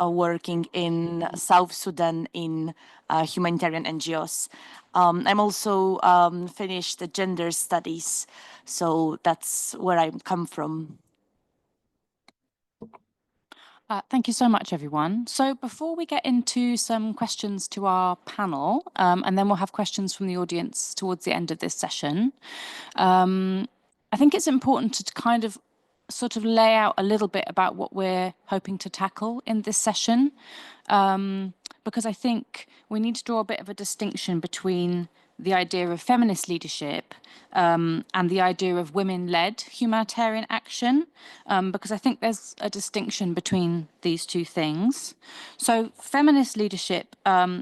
working in South Sudan in humanitarian NGOs. I'm also finished the gender studies, so that's where I come from. Thank you so much, everyone. So before we get into some questions to our panel, and then we'll have questions from the audience towards the end of this session, I think it's important to kind of sort of lay out a little bit about what we're hoping to tackle in this session, because I think we need to draw a bit of a distinction between the idea of feminist leadership and the idea of women-led humanitarian action, because I think there's a distinction between these two things. So feminist leadership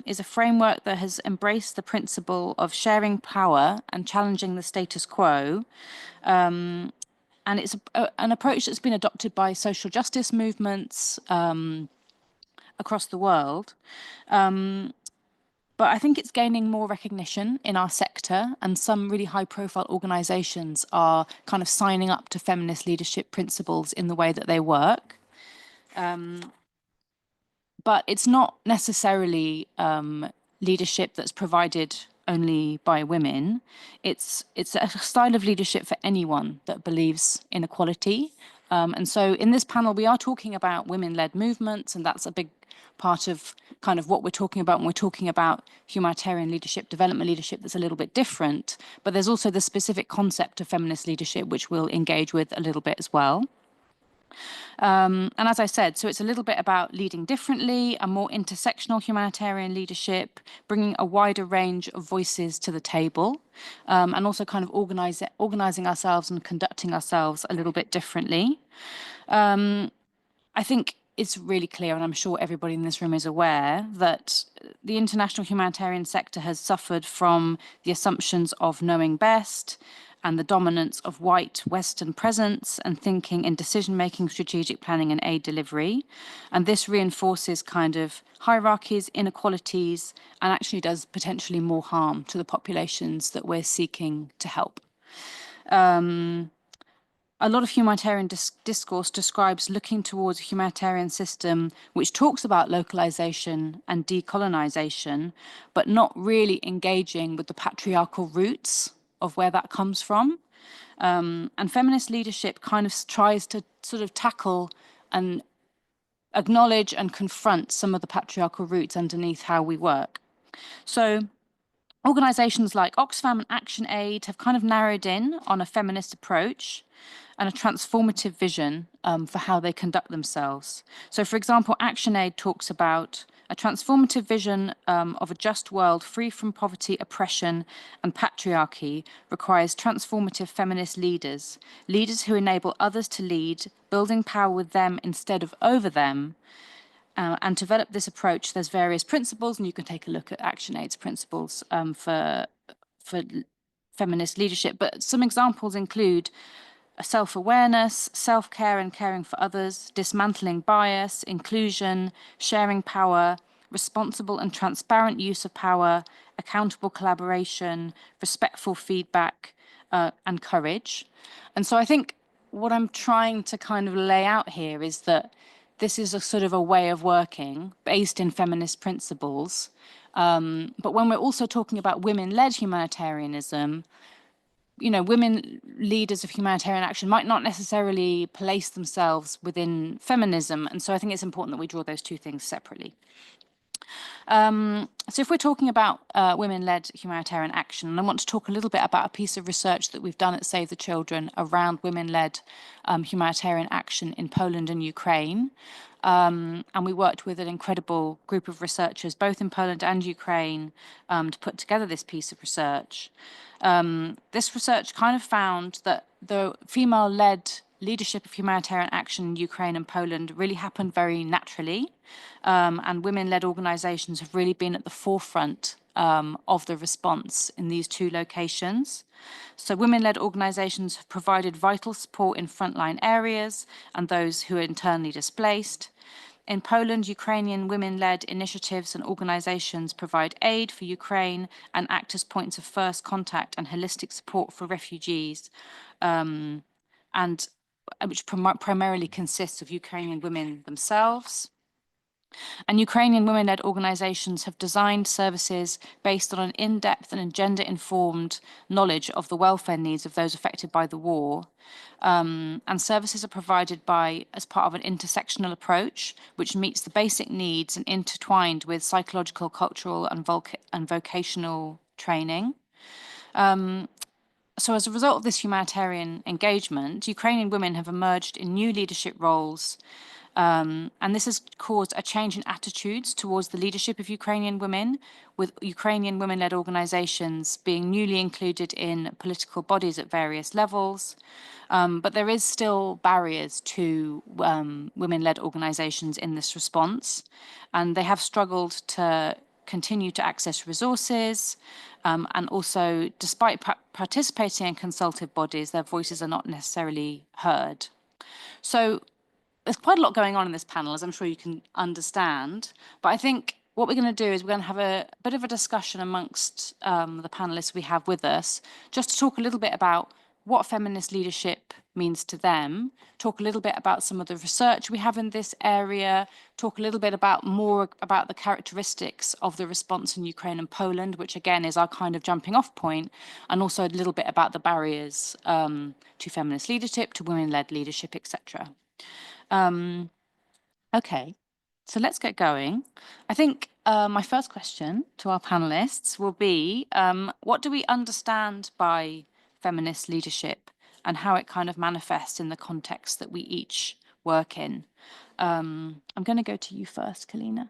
is a framework that has embraced the principle of sharing power and challenging the status quo. And it's an approach that's been adopted by social justice movements across the world. But I think it's gaining more recognition in our sector, and some really high-profile organizations are kind of signing up to feminist leadership principles in the way that they work. But it's not necessarily leadership that's provided only by women. It's a style of leadership for anyone that believes in equality. And so in this panel, we are talking about women-led movements, and that's a big part of kind of what we're talking about when we're talking about humanitarian leadership, development leadership, that's a little bit different. But there's also the specific concept of feminist leadership, which we'll engage with a little bit as well. And as I said, so it's a little bit about leading differently, a more intersectional humanitarian leadership, bringing a wider range of voices to the table, and also kind of organizing ourselves and conducting ourselves a little bit differently. I think it's really clear, and I'm sure everybody in this room is aware, that the international humanitarian sector has suffered from the assumptions of knowing best and the dominance of white Western presence and thinking in decision-making, strategic planning and aid delivery. And this reinforces kind of hierarchies, inequalities, and actually does potentially more harm to the populations that we're seeking to help. A lot of humanitarian discourse describes looking towards a humanitarian system which talks about localization and decolonization, but not really engaging with the patriarchal roots of where that comes from. And feminist leadership kind of tries to sort of tackle and acknowledge and confront some of the patriarchal roots underneath how we work. So organizations like Oxfam and Action Aid have kind of narrowed in on a feminist approach and a transformative vision for how they conduct themselves. So, for example, Action Aid talks about a transformative vision of a just world free from poverty, oppression, and patriarchy requires transformative feminist leaders, leaders who enable others to lead, building power with them instead of over them. And to develop this approach, there's various principles, and you can take a look at Action Aid's principles for feminist leadership. But some examples include self-awareness, self-care and caring for others, dismantling bias, inclusion, sharing power, responsible and transparent use of power, accountable collaboration, respectful feedback, and courage. And so I think what I'm trying to kind of lay out here is that this is a sort of a way of working based in feminist principles. But when we're also talking about women-led humanitarianism, you know, women leaders of humanitarian action might not necessarily place themselves within feminism. And so I think it's important that we draw those two things separately. So if we're talking about women-led humanitarian action, I want to talk a little bit about a piece of research that we've done at Save the Children around women-led humanitarian action in Poland and Ukraine. And we worked with an incredible group of researchers, both in Poland and Ukraine, to put together this piece of research. This research kind of found that the female-led leadership of humanitarian action in Ukraine and Poland really happened very naturally. And women-led organizations have really been at the forefront of the response in these two locations. So women-led organizations have provided vital support in frontline areas and those who are internally displaced. In Poland, Ukrainian women-led initiatives and organizations provide aid for Ukraine and act as points of first contact and holistic support for refugees, and which primarily consists of Ukrainian women themselves. And Ukrainian women-led organizations have designed services based on an in-depth and gender-informed knowledge of the welfare needs of those affected by the war. And services are provided as part of an intersectional approach, which meets the basic needs and intertwined with psychological, cultural, and vocational training. So as a result of this humanitarian engagement, Ukrainian women have emerged in new leadership roles, and this has caused a change in attitudes towards the leadership of Ukrainian women, with Ukrainian women-led organizations being newly included in political bodies at various levels. But there is still barriers to women-led organizations in this response, and they have struggled to continue to access resources, and also, despite participating in consultative bodies, their voices are not necessarily heard. So there's quite a lot going on in this panel, as I'm sure you can understand. But I think what we're going to do is we're going to have a bit of a discussion amongst the panelists we have with us, just to talk a little bit about what feminist leadership means to them, talk a little bit about some of the research we have in this area, talk a little bit more about the characteristics of the response in Ukraine and Poland, which again is our kind of jumping off point, and also a little bit about the barriers to feminist leadership, to women-led leadership, etc. Okay, so let's get going. I think my first question to our panelists will be, what do we understand by feminist leadership and how it kind of manifests in the context that we each work in? I'm going to go to you first, Kalina.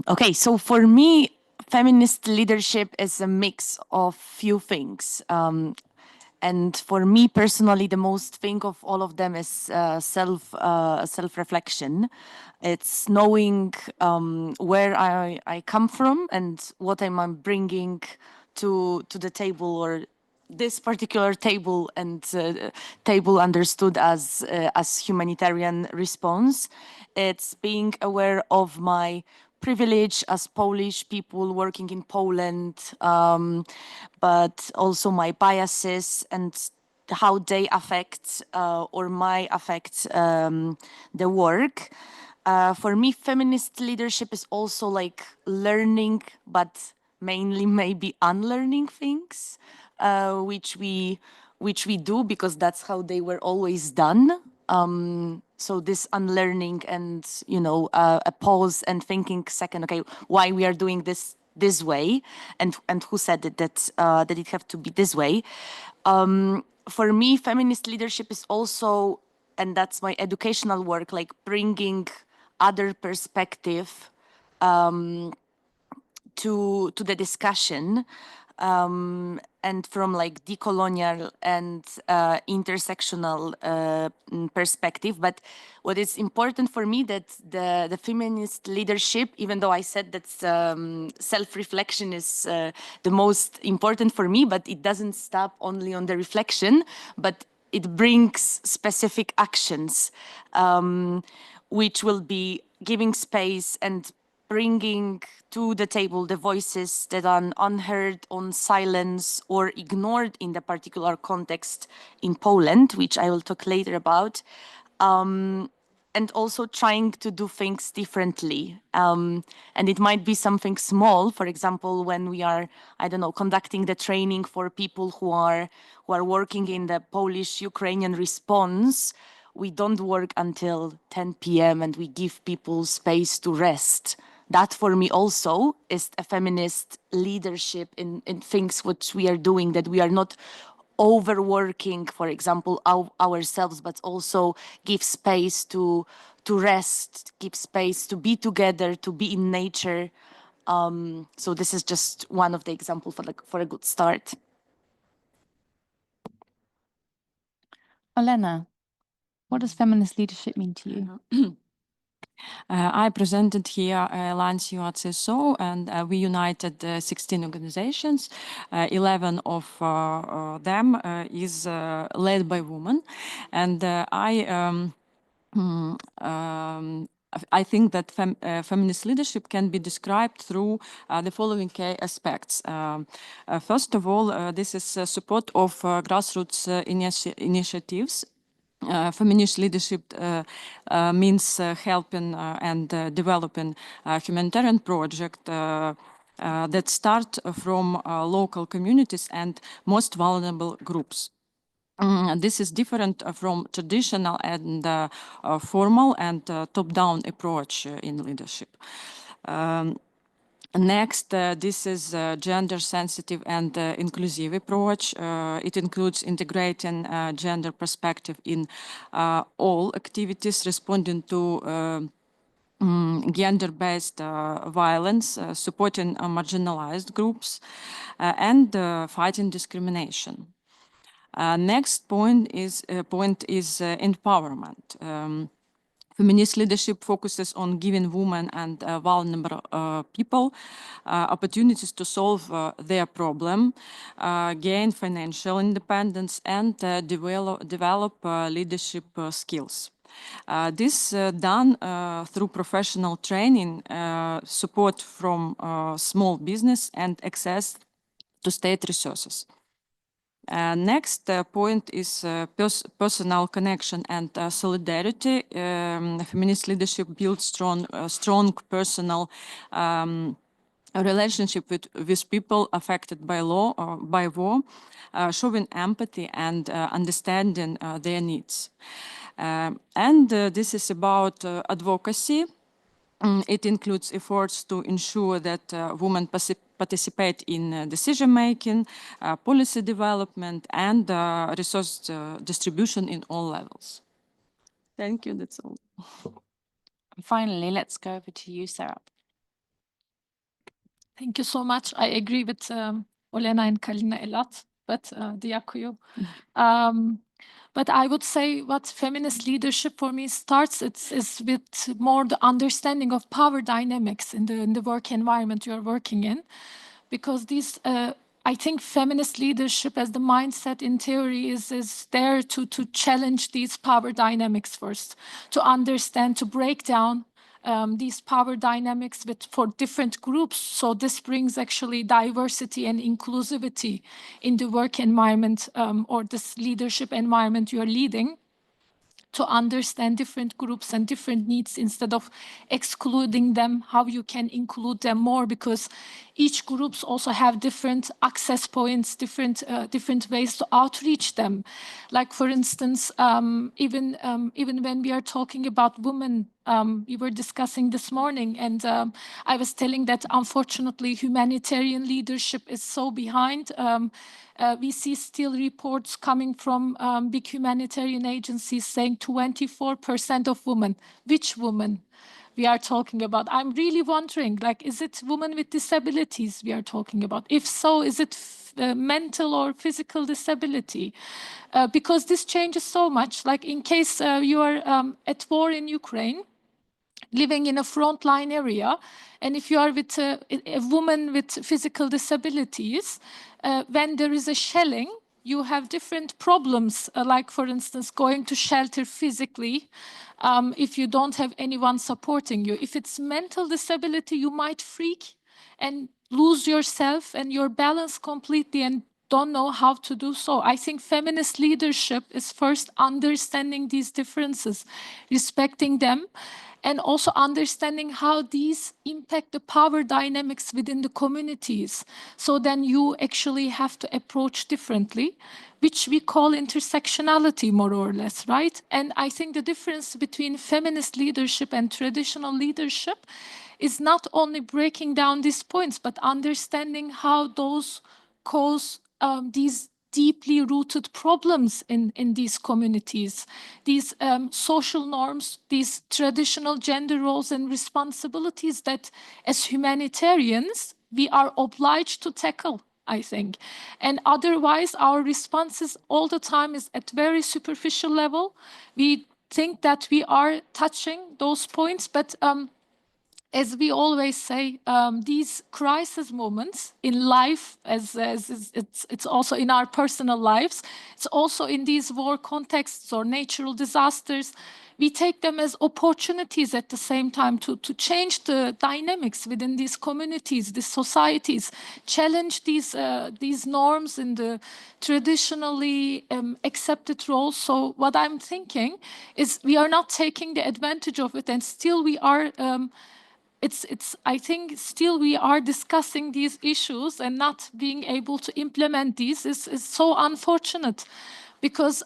Okay, so for me, feminist leadership is a mix of few things. And for me personally, the most thing of all of them is self-reflection. It's knowing where I come from and what I'm bringing to the table, or this particular table, and table understood as humanitarian response. It's being aware of my privilege as Polish people working in Poland, but also my biases and how they affect or might affect the work. For me, feminist leadership is also like learning, but mainly maybe unlearning things, which we do because that's how they were always done. So this unlearning and a pause and thinking second, okay, why we are doing this way, and who said it that it have to be this way. For me, feminist leadership is also, and that's my educational work, like bringing other perspective to the discussion, and from like decolonial and intersectional perspective. But what is important for me that the feminist leadership, even though I said that self-reflection is the most important for me, but it doesn't stop only on the reflection, but it brings specific actions, which will be giving space and bringing to the table the voices that are unheard, on silence, or ignored in the particular context in Poland, which I will talk later about, and also trying to do things differently. And it might be something small, for example, when we are, I don't know, conducting the training for people who are working in the Polish-Ukrainian response. We don't work until 10 p.m. and we give people space to rest. That for me also is a feminist leadership in things which we are doing, that we are not overworking, for example, ourselves, but also give space to rest, give space to be together, to be in nature. So this is just one of the examples for a good start. Olena, what does feminist leadership mean to you? I presented here Lansio at CSO, and we united 16 organizations. 11 of them is led by women, and I think that feminist leadership can be described through the following key aspects. First of all, this is support of grassroots initiatives feminist leadership means helping and developing a humanitarian project that start from local communities and most vulnerable groups. This is different from traditional and formal and top-down approach in leadership. Next, this is a gender-sensitive and inclusive approach. It includes integrating gender perspective in all activities, responding to gender-based violence, supporting marginalized groups, and fighting discrimination. Next point is empowerment. Feminist leadership focuses on giving women and vulnerable people opportunities to solve their problem, gain financial independence, and develop leadership skills. This done through professional training, support from small business, and access to state resources. Next point is personal connection and solidarity. Feminist leadership builds strong personal relationship with people affected by law or by war, showing empathy and understanding their needs. This is about advocacy. It includes efforts to ensure that women participate in decision-making, policy development, and resource distribution in all levels. Thank you, that's all. Finally, let's go over to you, Sarah. Thank you so much. I agree with Olena and Kalina a lot, but Diakoyu. But I would say what feminist leadership for me starts is with more the understanding of power dynamics in the work environment you're working in, because these I think feminist leadership as the mindset in theory is there to challenge these power dynamics first, to understand, to break down these power dynamics for different groups. So this brings actually diversity and inclusivity in the work environment or this leadership environment you're leading, to understand different groups and different needs instead of excluding them, how you can include them more, because each groups also have different access points, different ways to outreach them. Like for instance, even when we are talking about women, we were discussing this morning, and I was telling that unfortunately humanitarian leadership is so behind. We see still reports coming from big humanitarian agencies saying 24% of women. Which women we are talking about? I'm really wondering, like, is it women with disabilities we are talking about? If so, is it mental or physical disability? Because this changes so much. Like in case you are at war in Ukraine, living in a frontline area, and if you are with a woman with physical disabilities, when there is a shelling, you have different problems, like for instance, going to shelter physically, if you don't have anyone supporting you. If it's mental disability, you might freak and lose yourself and your balance completely and don't know how to do so. I think feminist leadership is first understanding these differences, respecting them, and also understanding how these impact the power dynamics within the communities. So then you actually have to approach differently, which we call intersectionality more or less, right? And I think the difference between feminist leadership and traditional leadership is not only breaking down these points, but understanding how those cause these deeply rooted problems in these communities, these social norms, these traditional gender roles and responsibilities that as humanitarians, we are obliged to tackle, I think. And otherwise, our responses all the time is at very superficial level. We think that we are touching those points, but as we always say, these crisis moments in life, as it's also in our personal lives, it's also in these war contexts or natural disasters, we take them as opportunities at the same time to change the dynamics within these communities, these societies, challenge these norms in the traditionally accepted roles. So what I'm thinking is we are not taking the advantage of it, and still we are I think still we are discussing these issues and not being able to implement these is so unfortunate, because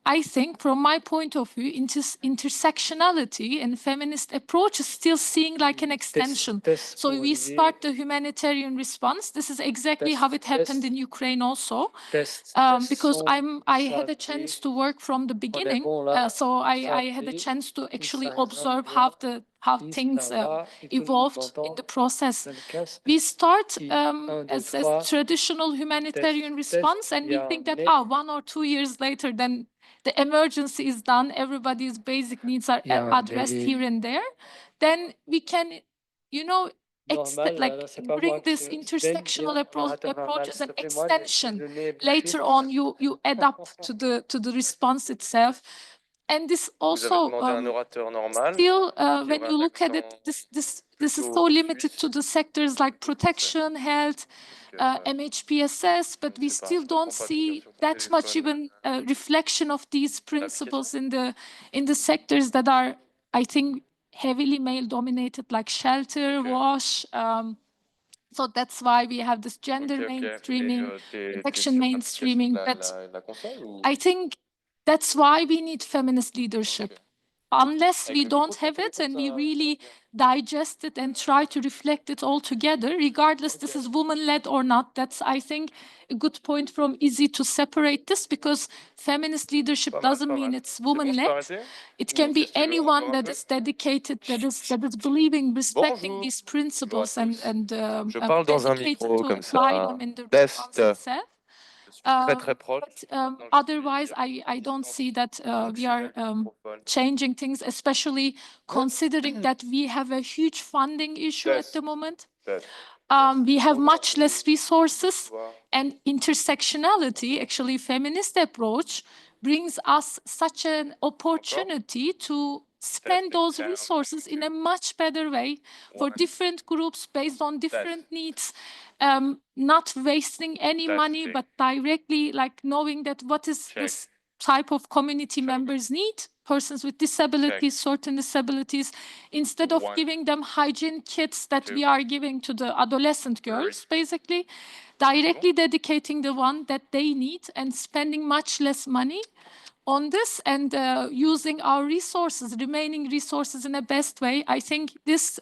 I think from my point of view, intersectionality and feminist approach is still seen like an extension. So we start the humanitarian response. This is exactly how it happened in Ukraine also, because I had a chance to work from the beginning. So I had a chance to actually observe how things evolved in the process. We start as traditional humanitarian response, and we think that 1 or 2 years later, then the emergency is done, everybody's basic needs are addressed here and there. Then we can, you know, bring this intersectional approach as an extension. Later on, you adapt to the response itself. And this also still, when you look at it, this is so limited to the sectors like protection, health, MHPSS, but we still don't see that much even reflection of these principles in the sectors that are, I think, heavily male-dominated, like shelter, wash. So that's why we have this gender mainstreaming, protection mainstreaming. But I think that's why we need feminist leadership. Unless we don't have it and we really digest it and try to reflect it all together, regardless this is woman-led or not, that's, I think, a good point from Izzy to separate this, because feminist leadership doesn't mean it's woman-led. It can be anyone that is dedicated, that is believing, respecting these principles and dedicated to apply them in the response itself. Otherwise, I don't see that we are changing things, especially considering that we have a huge funding issue at the moment. We have much less resources, and intersectionality, actually feminist approach, brings us such an opportunity to spend those resources in a much better way for different groups based on different needs, not wasting any money, but directly like knowing that what is this type of community members need, persons with disabilities, certain disabilities, instead of giving them hygiene kits that we are giving to the adolescent girls, basically, directly dedicating the one that they need and spending much less money on this, and using our resources, remaining resources in the best way. I think this,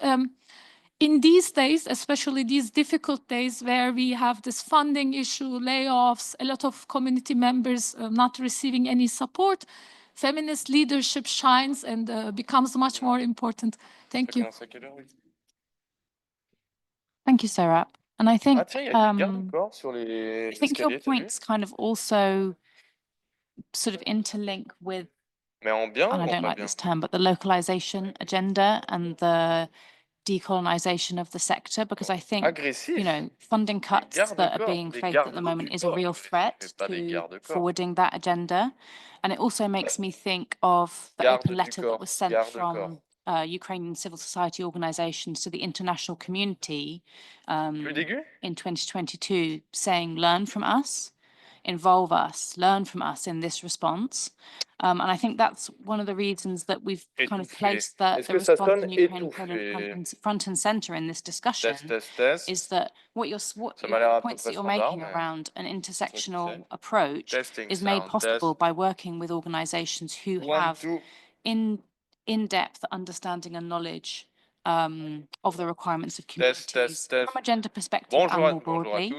in these days, especially these difficult days where we have this funding issue, layoffs, a lot of community members not receiving any support, feminist leadership shines and becomes much more important. Thank you. Thank you, Sarah. And I think your points kind of also sort of interlink with, and I don't like this term, but the localization agenda and the decolonization of the sector, because I think, funding cuts that are being faced at the moment is a real threat to forwarding that agenda. And it also makes me think of the open letter that was sent from Ukrainian civil society organizations to the international community in 2022, saying, learn from us, involve us, learn from us in this response. And I think that's one of the reasons that we've kind of placed the response in Ukraine front and center in this discussion, is that what your points that you're making around an intersectional approach is made possible by working with organizations who have in-depth understanding and knowledge of the requirements of communities from a gender perspective and more broadly.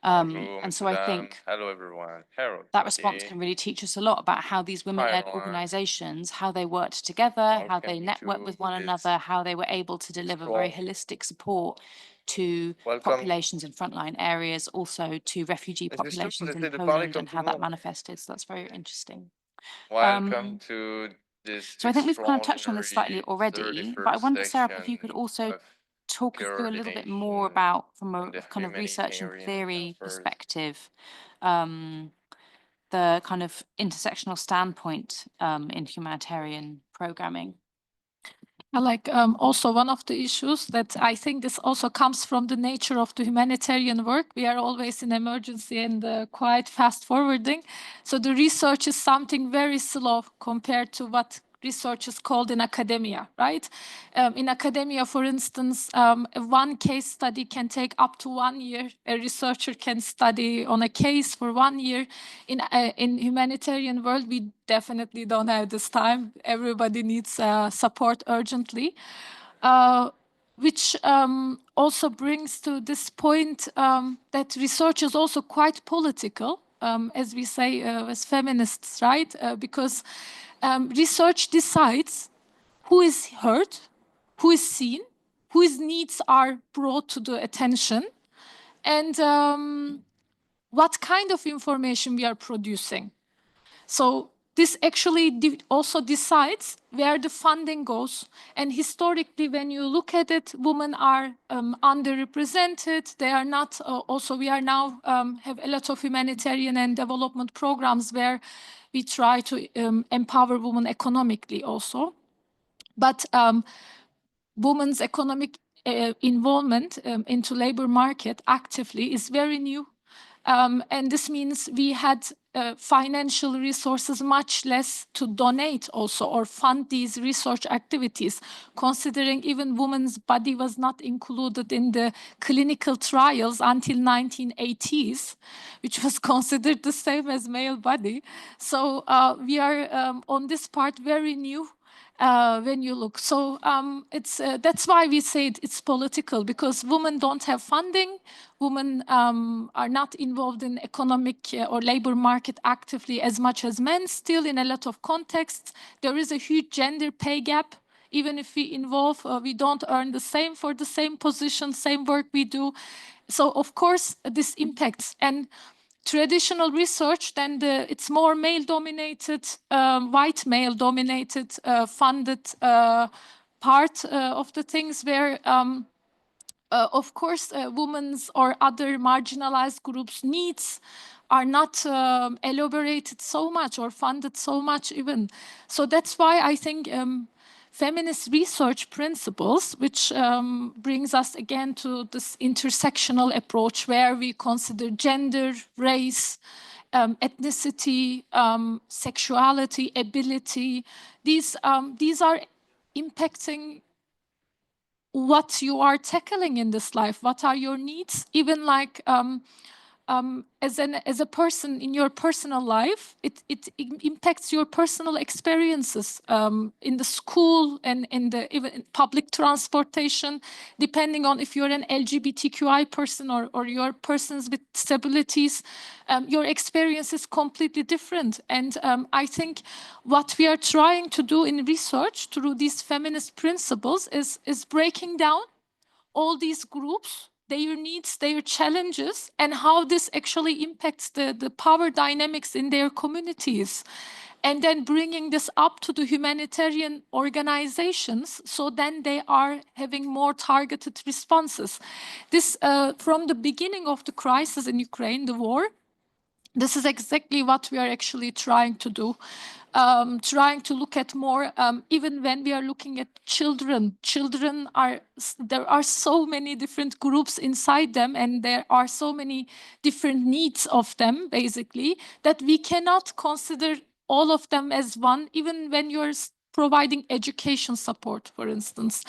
And so I think that response can really teach us a lot about how these women-led organizations, how they worked together, how they networked with one another, how they were able to deliver very holistic support to populations in frontline areas, also to refugee populations in Poland, and how that manifested. So that's very interesting. Welcome to So I think we've kind of touched on this slightly already, but I wonder, Sarah, if you could also talk us through a little bit more about, from a kind of research and theory perspective, the kind of intersectional standpoint in humanitarian programming. Like also one of the issues that I think this also comes from the nature of the humanitarian work. We are always in emergency and quite fast forwarding. So the research is something very slow compared to what research is called in academia, right? In academia, for instance, one case study can take up to 1 year. A researcher can study on a case for 1 year. In humanitarian world, we definitely don't have this time. Everybody needs support urgently, which also brings to this point that research is also quite political, as we say as feminists, right? Because research decides who is heard, who is seen, whose needs are brought to the attention, and what kind of information we are producing. So this actually also decides where the funding goes. And historically, when you look at it, women are underrepresented. They are not, also we are now have a lot of humanitarian and development programs where we try to empower women economically also. But women's economic involvement into labor market actively is very new. And this means we had financial resources much less to donate also or fund these research activities, considering even women's body was not included in the clinical trials until 1980s, which was considered the same as male body. So we are on this part very new. When you look. So that's why we say it's political, because women don't have funding. Women are not involved in economic or labor market actively as much as men still in a lot of contexts. There is a huge gender pay gap. Even if we involve, we don't earn the same for the same position, same work we do. So of course this impacts. And traditional research, then it's more male-dominated, white male-dominated, funded part of the things where, of course, women's or other marginalized groups' needs are not elaborated so much or funded so much even. So that's why I think feminist research principles, which brings us again to this intersectional approach where we consider gender, race, ethnicity, sexuality, ability. These are impacting what you are tackling in this life. What are your needs? Even like as a person in your personal life, it impacts your personal experiences in the school and in the even public transportation, depending on if you're an LGBTQI person or you're persons with disabilities. Your experience is completely different. And I think what we are trying to do in research through these feminist principles is breaking down all these groups, their needs, their challenges, and how this actually impacts the power dynamics in their communities. And then bringing this up to the humanitarian organizations, so then they are having more targeted responses. This, from the beginning of the crisis in Ukraine, the war, this is exactly what we are actually trying to do. Trying to look at more, even when we are looking at children. There are so many different groups inside them, and there are so many different needs of them, basically, that we cannot consider all of them as one, even when you're providing education support, for instance.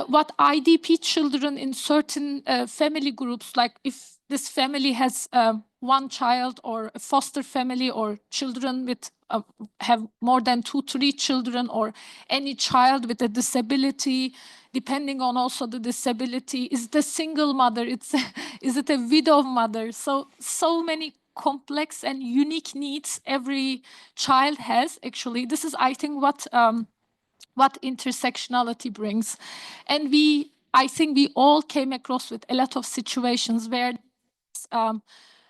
What IDP children in certain family groups, like if this family has one child or a foster family or children with have more than 2-3 children, or any child with a disability, depending on also the disability, is the single mother, is it a widow mother? So many complex and unique needs every child has, actually. This is, I think, what intersectionality brings. And I think we all came across with a lot of situations where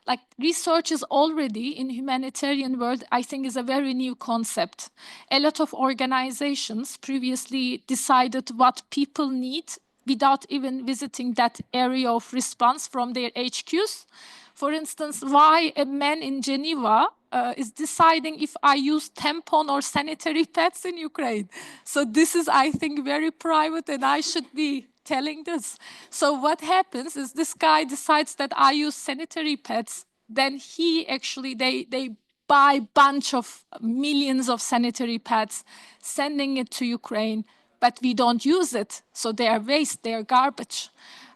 like research is already in humanitarian world, I think is a very new concept. A lot of organizations previously decided what people need without even visiting that area of response from their HQs. For instance, why a man in Geneva is deciding if I use tampon or sanitary pads in Ukraine. So this is, I think, very private, and I should be telling this. So what happens is this guy decides that I use sanitary pads, then he actually, they buy bunch of millions of sanitary pads, sending it to Ukraine, but we don't use it. So they are waste, they are garbage.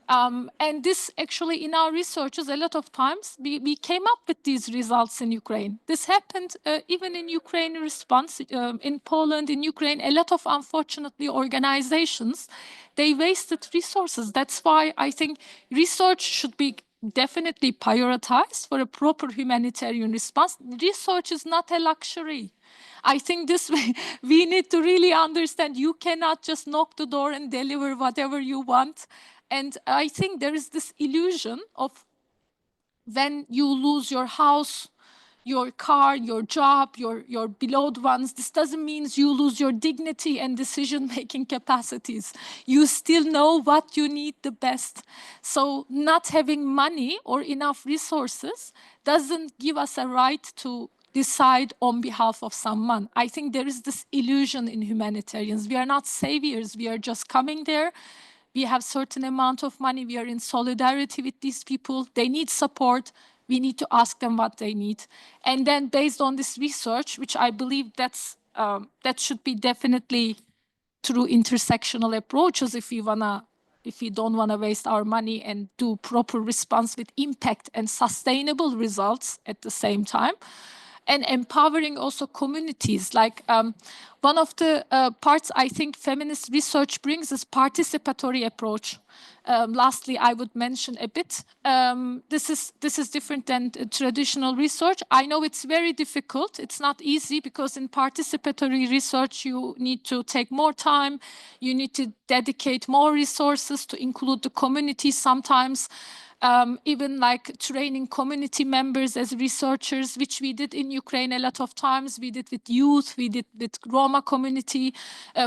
And this actually in our researches, a lot of times we came up with these results in Ukraine. This happened even in Ukraine response, in Poland, in Ukraine, a lot of unfortunately organizations, they wasted resources. That's why I think research should be definitely prioritized for a proper humanitarian response. Research is not a luxury. I think this we need to really understand you cannot just knock the door and deliver whatever you want. And I think there is this illusion of when you lose your house, your car, your job, your beloved ones, this doesn't mean you lose your dignity and decision-making capacities. You still know what you need the best. So not having money or enough resources doesn't give us a right to decide on behalf of someone. I think there is this illusion in humanitarians. We are not saviors. We are just coming there. We have certain amount of money. We are in solidarity with these people. They need support. We need to ask them what they need. And then based on this research, which I believe that should be definitely through intersectional approaches if we don't wanna waste our money and do proper response with impact and sustainable results at the same time. And empowering also communities. Like one of the parts I think feminist research brings is participatory approach. Lastly, I would mention a bit. This is different than traditional research. I know it's very difficult. It's not easy because in participatory research, you need to take more time. You need to dedicate more resources to include the community sometimes. Even like training community members as researchers, which we did in Ukraine a lot of times. We did with youth, we did with Roma community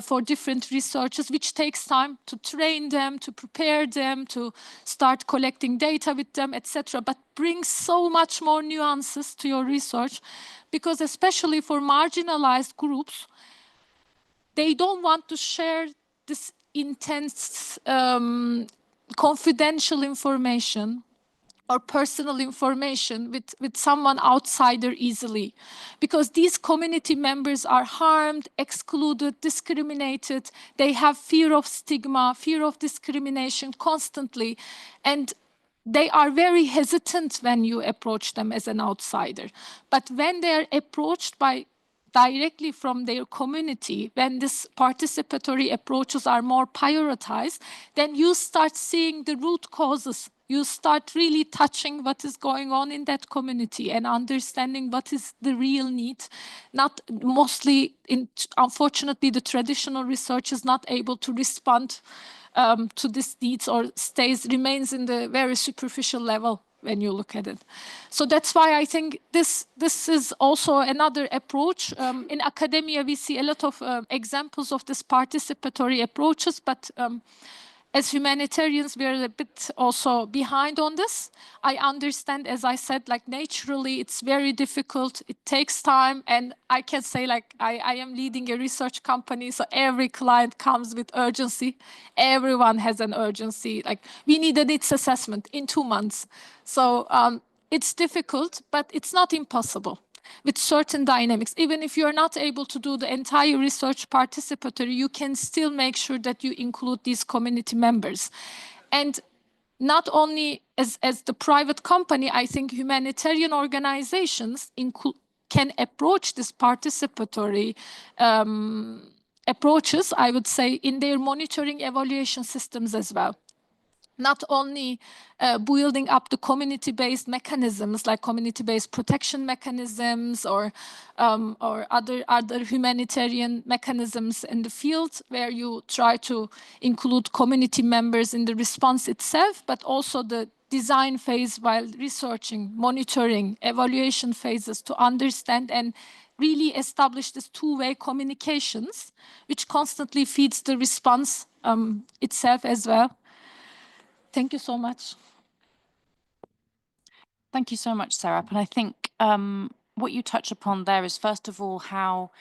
for different researchers, which takes time to train them, to prepare them, to start collecting data with them, etc. But brings so much more nuances to your research because especially for marginalized groups, they don't want to share this intense confidential information or personal information with someone outsider easily. Because these community members are harmed, excluded, discriminated. They have fear of stigma, fear of discrimination constantly. And they are very hesitant when you approach them as an outsider. But when they are approached by directly from their community, when these participatory approaches are more prioritized, then you start seeing the root causes. You start really touching what is going on in that community and understanding what is the real need. Not mostly, unfortunately, the traditional research is not able to respond to these needs or remains in the very superficial level when you look at it. So that's why I think this is also another approach. In academia, we see a lot of examples of this participatory approaches, but as humanitarians, we are a bit also behind on this. I understand, as I said, like naturally, it's very difficult. It takes time. And I can say like, I am leading a research company. So every client comes with urgency. Everyone has an urgency. Like we need a needs assessment in 2 months. So it's difficult, but it's not impossible. With certain dynamics, even if you're not able to do the entire research participatory, you can still make sure that you include these community members. And not only as the private company, I think humanitarian organizations can approach this participatory approaches, I would say, in their monitoring evaluation systems as well. Not only building up the community-based mechanisms like community-based protection mechanisms or other humanitarian mechanisms in the field where you try to include community members in the response itself, but also the design phase while researching, monitoring, evaluation phases to understand and really establish this two-way communications, which constantly feeds the response itself as well. Thank you so much. Thank you so much, Serap. And I think what you touch upon there is, first of all, how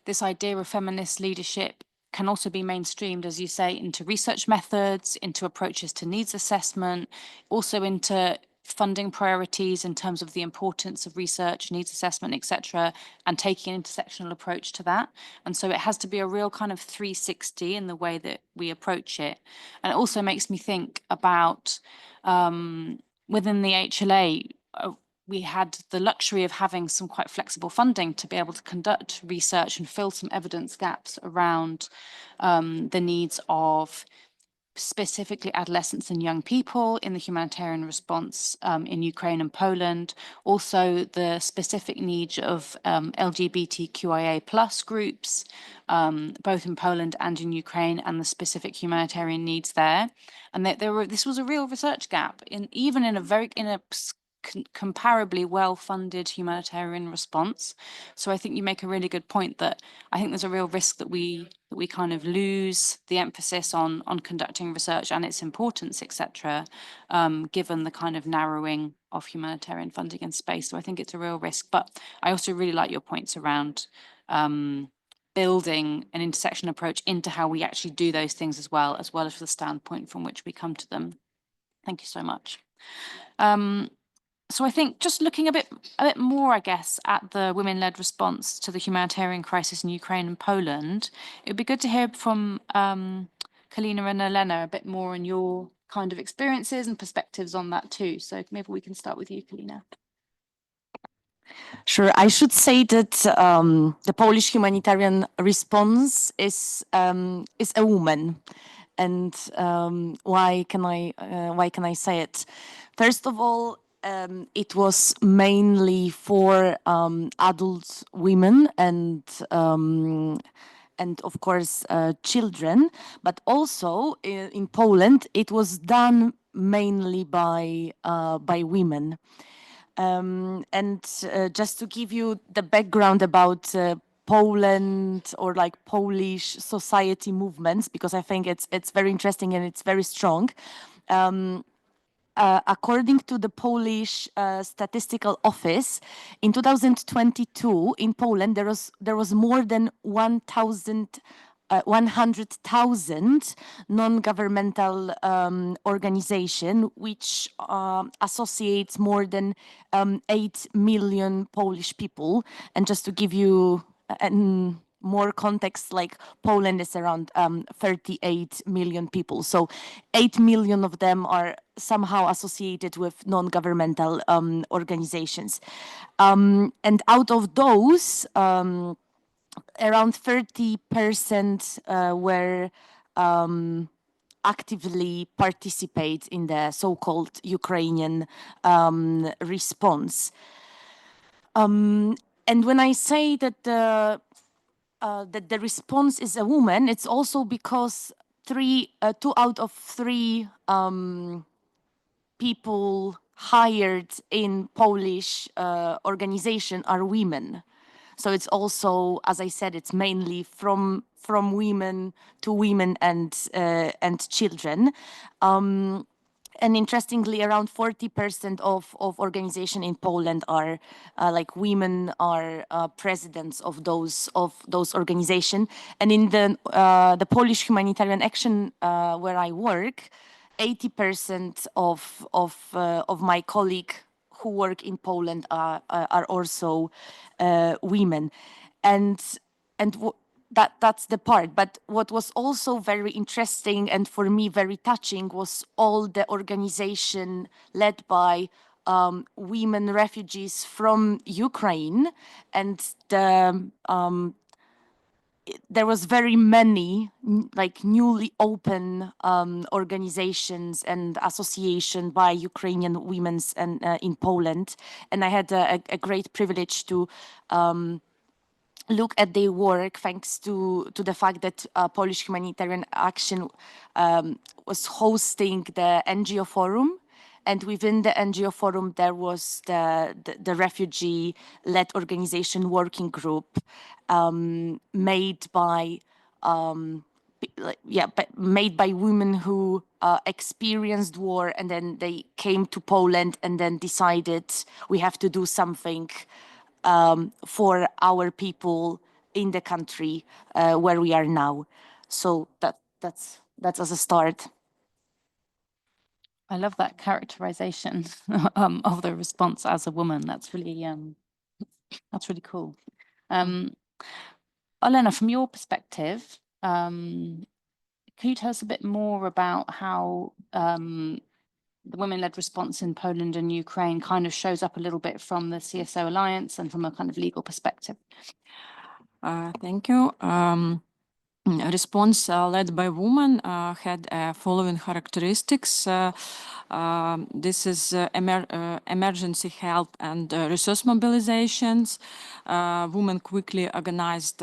this idea of feminist leadership can also be mainstreamed, as you say, into research methods, into approaches to needs assessment, also into funding priorities in terms of the importance of research, needs assessment, etc., and taking an intersectional approach to that. And so it has to be a real kind of 360 in the way that we approach it. And it also makes me think about within the HLA, we had the luxury of having some quite flexible funding to be able to conduct research and fill some evidence gaps around the needs of specifically adolescents and young people in the humanitarian response in Ukraine and Poland, also the specific needs of LGBTQIA plus groups, both in Poland and in Ukraine, and the specific humanitarian needs there. And that this was a real research gap, even in a comparably well-funded humanitarian response. So I think you make a really good point that I think there's a real risk that we kind of lose the emphasis on conducting research and its importance, etc., given the kind of narrowing of humanitarian funding in space. So I think it's a real risk. But I also really like your points around building an intersection approach into how we actually do those things as well as the standpoint from which we come to them. Thank you so much. So I think just looking a bit more, I guess, at the women-led response to the humanitarian crisis in Ukraine and Poland, it would be good to hear from Kalina and Elena a bit more on your kind of experiences and perspectives on that too. So maybe we can start with you, Kalina. Sure. I should say that the Polish humanitarian response is a woman, and why can I say it? First of all, it was mainly for adult women and of course children, but also in Poland it was done mainly by women. And just to give you the background about Poland or like Polish society movements, because I think it's very interesting and it's very strong. According to the Polish Statistical Office, in 2022 in Poland there was more than 100,000 non-governmental organization, which associates more than 8 million Polish people. And just to give you more context, like Poland is around 38 million people. So 8 million of them are somehow associated with non-governmental organizations. And out of those, around 30% were actively participate in the so-called Ukrainian response. And when I say that the response is a woman, it's also because 2 out of 3 people hired in Polish organization are women. So it's also, as I said, it's mainly from women to women and children. And interestingly, around 40% of organization in Poland are like women are presidents of those organizations. And in the Polish Humanitarian Action where I work, 80% of my colleagues who work in Poland are also women, and that's the part. But what was also very interesting and for me very touching was all the organization led by women refugees from Ukraine, and there was very many like newly open organizations and association by Ukrainian women's and in Poland, and I had a great privilege to look at their work, thanks to the fact that Polish Humanitarian Action was hosting the NGO Forum, And within the NGO forum, there was the refugee-led organization working group made by made by women who experienced war, and then they came to Poland and then decided we have to do something for our people in the country where we are now. So that's as a start. I love that characterization of the response as a woman. That's really cool. Olena, from your perspective, can you tell us a bit more about how the women-led response in Poland and Ukraine kind of shows up a little bit from the CSO Alliance and from a kind of legal perspective? Thank you. Response led by women had following characteristics. This is emergency help and resource mobilizations. Women quickly organized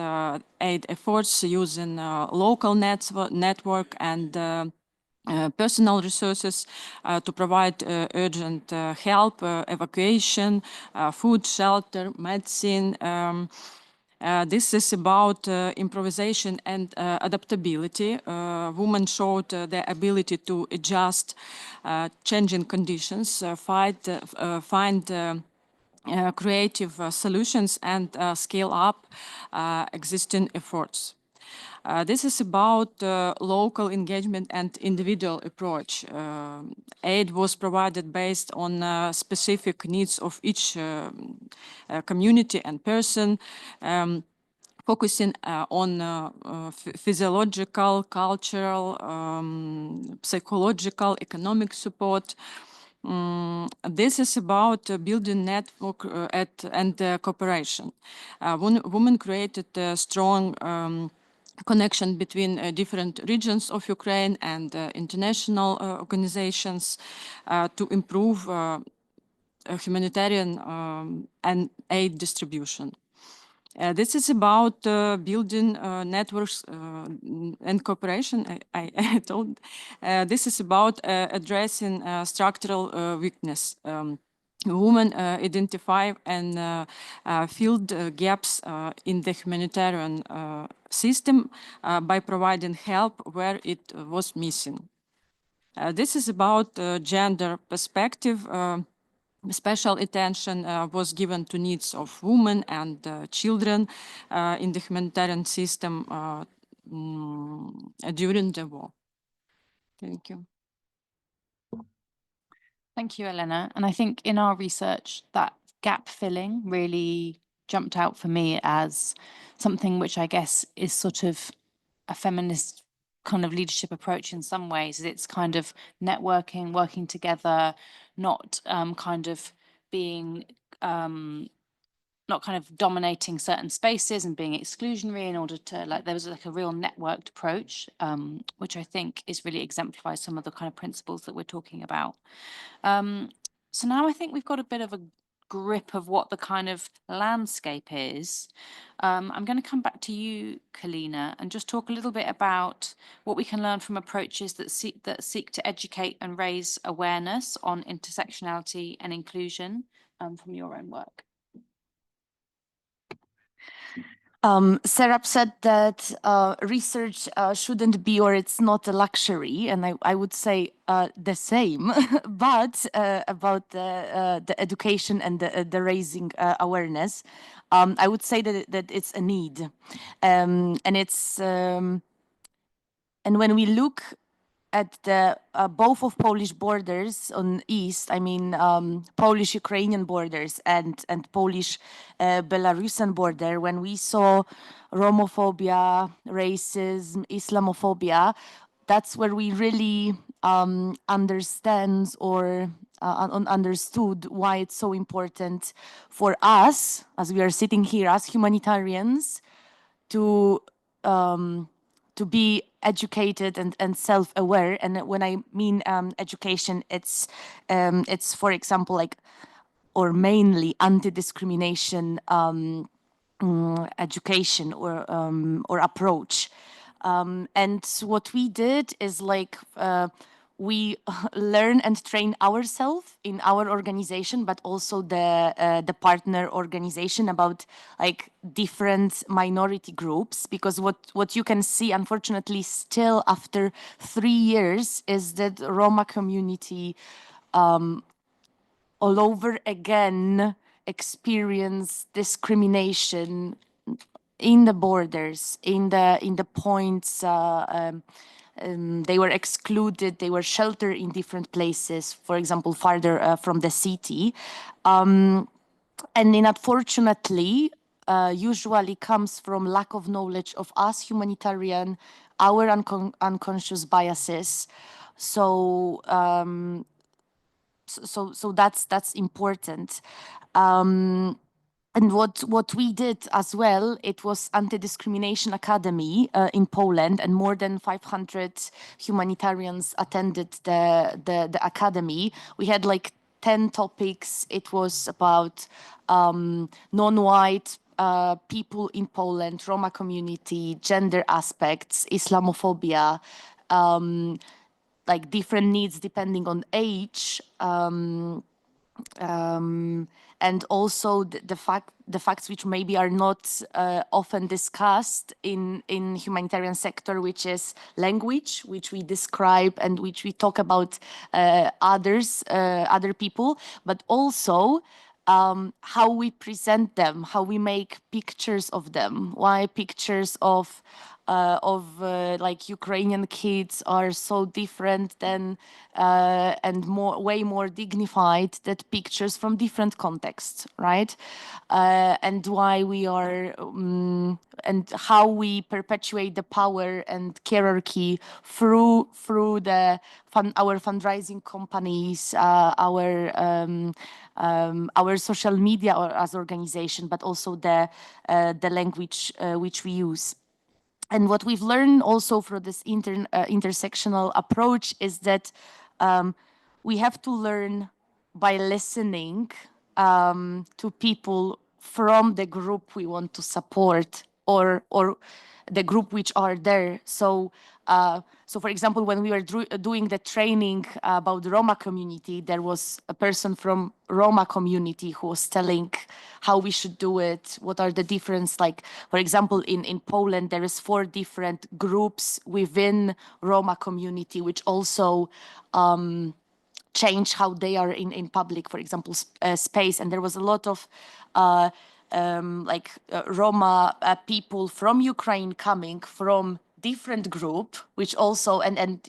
aid efforts using local network and personal resources to provide urgent help, evacuation, food, shelter, medicine. This is about improvisation and adaptability. Women showed their ability to adjust changing conditions, find creative solutions and scale up existing efforts. This is about local engagement and individual approach. Aid was provided based on specific needs of each community and person, focusing on physiological, cultural, psychological, economic support. This is about building network and cooperation. Women created a strong connection between different regions of Ukraine and international organizations to improve humanitarian and aid distribution. This is about building networks and cooperation. I told this is about addressing structural weakness. Women identify and filled gaps in the humanitarian system by providing help where it was missing. This is about gender perspective. Special attention was given to needs of women and children in the humanitarian system during the war. Thank you. Thank you, Elena. And I think in our research, that gap filling really jumped out for me as something which I guess is sort of a feminist kind of leadership approach in some ways. It's kind of networking, working together, not kind of being not kind of dominating certain spaces and being exclusionary in order to, like, there was like a real networked approach, which I think is really exemplifies some of the kind of principles that we're talking about. So now I think we've got a bit of a grip of what the kind of landscape is. I'm going to come back to you, Kalina, and just talk a little bit about what we can learn from approaches that seek to educate and raise awareness on intersectionality and inclusion from your own work. Serap said that research shouldn't be, or it's not a luxury, and I would say the same, but about the education and the raising awareness, I would say that it's a need, and it's and when we look at the both of Polish borders on east, I mean Polish-Ukrainian borders and Polish-Belarusian border, when we saw Romophobia, racism, Islamophobia, that's where we really understand or understood why it's so important for us, as we are sitting here as humanitarians, to be educated and self-aware. And when I mean education, it's for example, like, or mainly anti-discrimination education or approach. And what we did is like we learn and train ourselves in our organization, but also the partner organization about like different minority groups. Because what you can see, unfortunately, still after 3 years, is that Roma community all over again experience discrimination in the borders, in the points. They were excluded, they were sheltered in different places, for example, farther from the city. And then unfortunately, usually comes from lack of knowledge of us, humanitarian, our unconscious biases. So, so that's important. And what we did as well, it was Anti-Discrimination Academy in Poland, and more than 500 humanitarians attended the academy. We had like 10 topics. It was about non-white people in Poland, Roma community, gender aspects, Islamophobia, like different needs depending on age. And also the facts which maybe are not often discussed in humanitarian sector, which is language, which we describe and which we talk about other people, but also how we present them, how we make pictures of them. Why pictures of like Ukrainian kids are so different than and way more dignified than pictures from different contexts, right? And why we are and how we perpetuate the power and hierarchy through our fundraising companies, our social media as organization, but also the language which we use. And what we've learned also from this intersectional approach is that we have to learn by listening to people from the group we want to support, or the group which are there. So for example, when we were doing the training about the Roma community, there was a person from Roma community who was telling how we should do it, what are the difference. Like, for example, in Poland, there is 4 different groups within Roma community, which also change how they are in public, for example, space. And there was a lot of Roma people from Ukraine coming from different group, which also and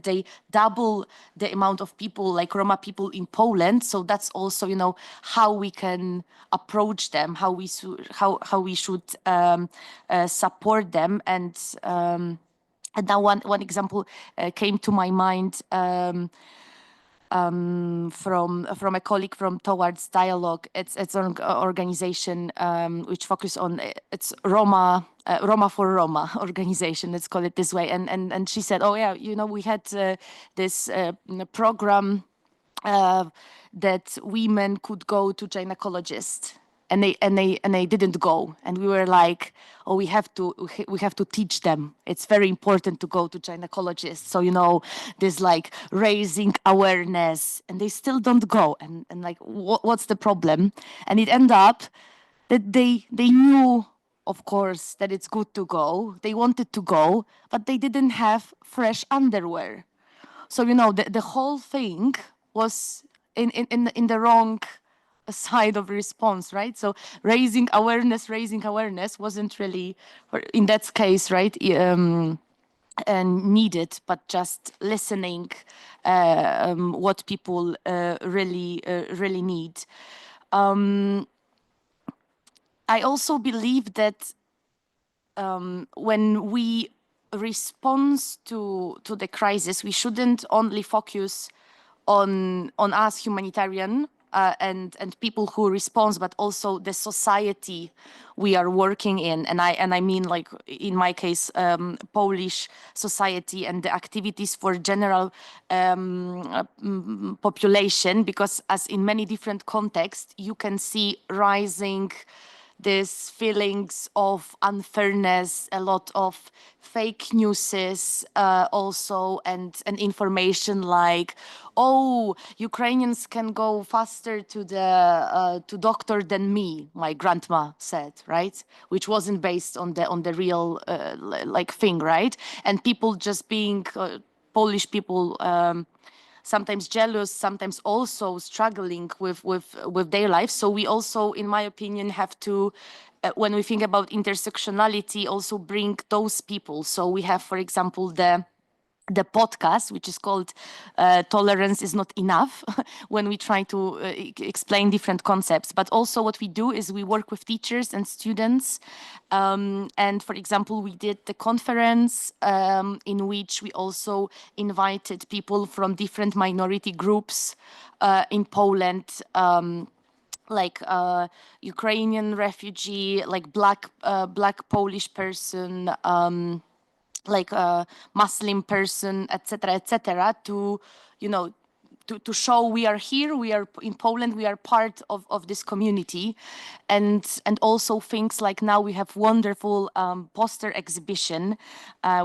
they double the amount of people, like Roma people in Poland. So that's also how we can approach them, how we should support them. And now one example came to my mind. From a colleague from Towards Dialogue. It's an organization which focus on it's Roma for Roma organization. Let's call it this way. And she said, oh yeah, we had this program that women could go to gynecologist. And they didn't go, and we were like, oh, we have to teach them. It's very important to go to gynecologists. So this like raising awareness, and they still don't go. And like, what's the problem? And it ended up that they knew, of course, that it's good to go. They wanted to go, but they didn't have fresh underwear. So the whole thing was in the wrong side of response, right? So raising awareness wasn't really, in that case, right, and needed, but just listening what people really need. I also believe that when we respond to the crisis, we shouldn't only focus on us humanitarian and people who respond, but also the society we are working in. And I mean, like in my case, Polish society and the activities for general population, because as in many different contexts, you can see rising these feelings of unfairness, a lot of fake news also, and information like, oh, Ukrainians can go faster to the to doctor than me, my grandma said, right? Which wasn't based on the real like thing, right? And people just being Polish people. Sometimes jealous, sometimes also struggling with their lives. So we also, in my opinion, have to, when we think about intersectionality, also bring those people. So we have, for example, the podcast, which is called Tolerance is Not Enough, when we try to explain different concepts. But also what we do is we work with teachers and students. And for example, we did the conference in which we also invited people from different minority groups in Poland. Like Ukrainian refugee, like black Polish person, like a Muslim person, etc., to, you know, to show we are here, we are in Poland, we are part of this community. And also things like now we have wonderful poster exhibition,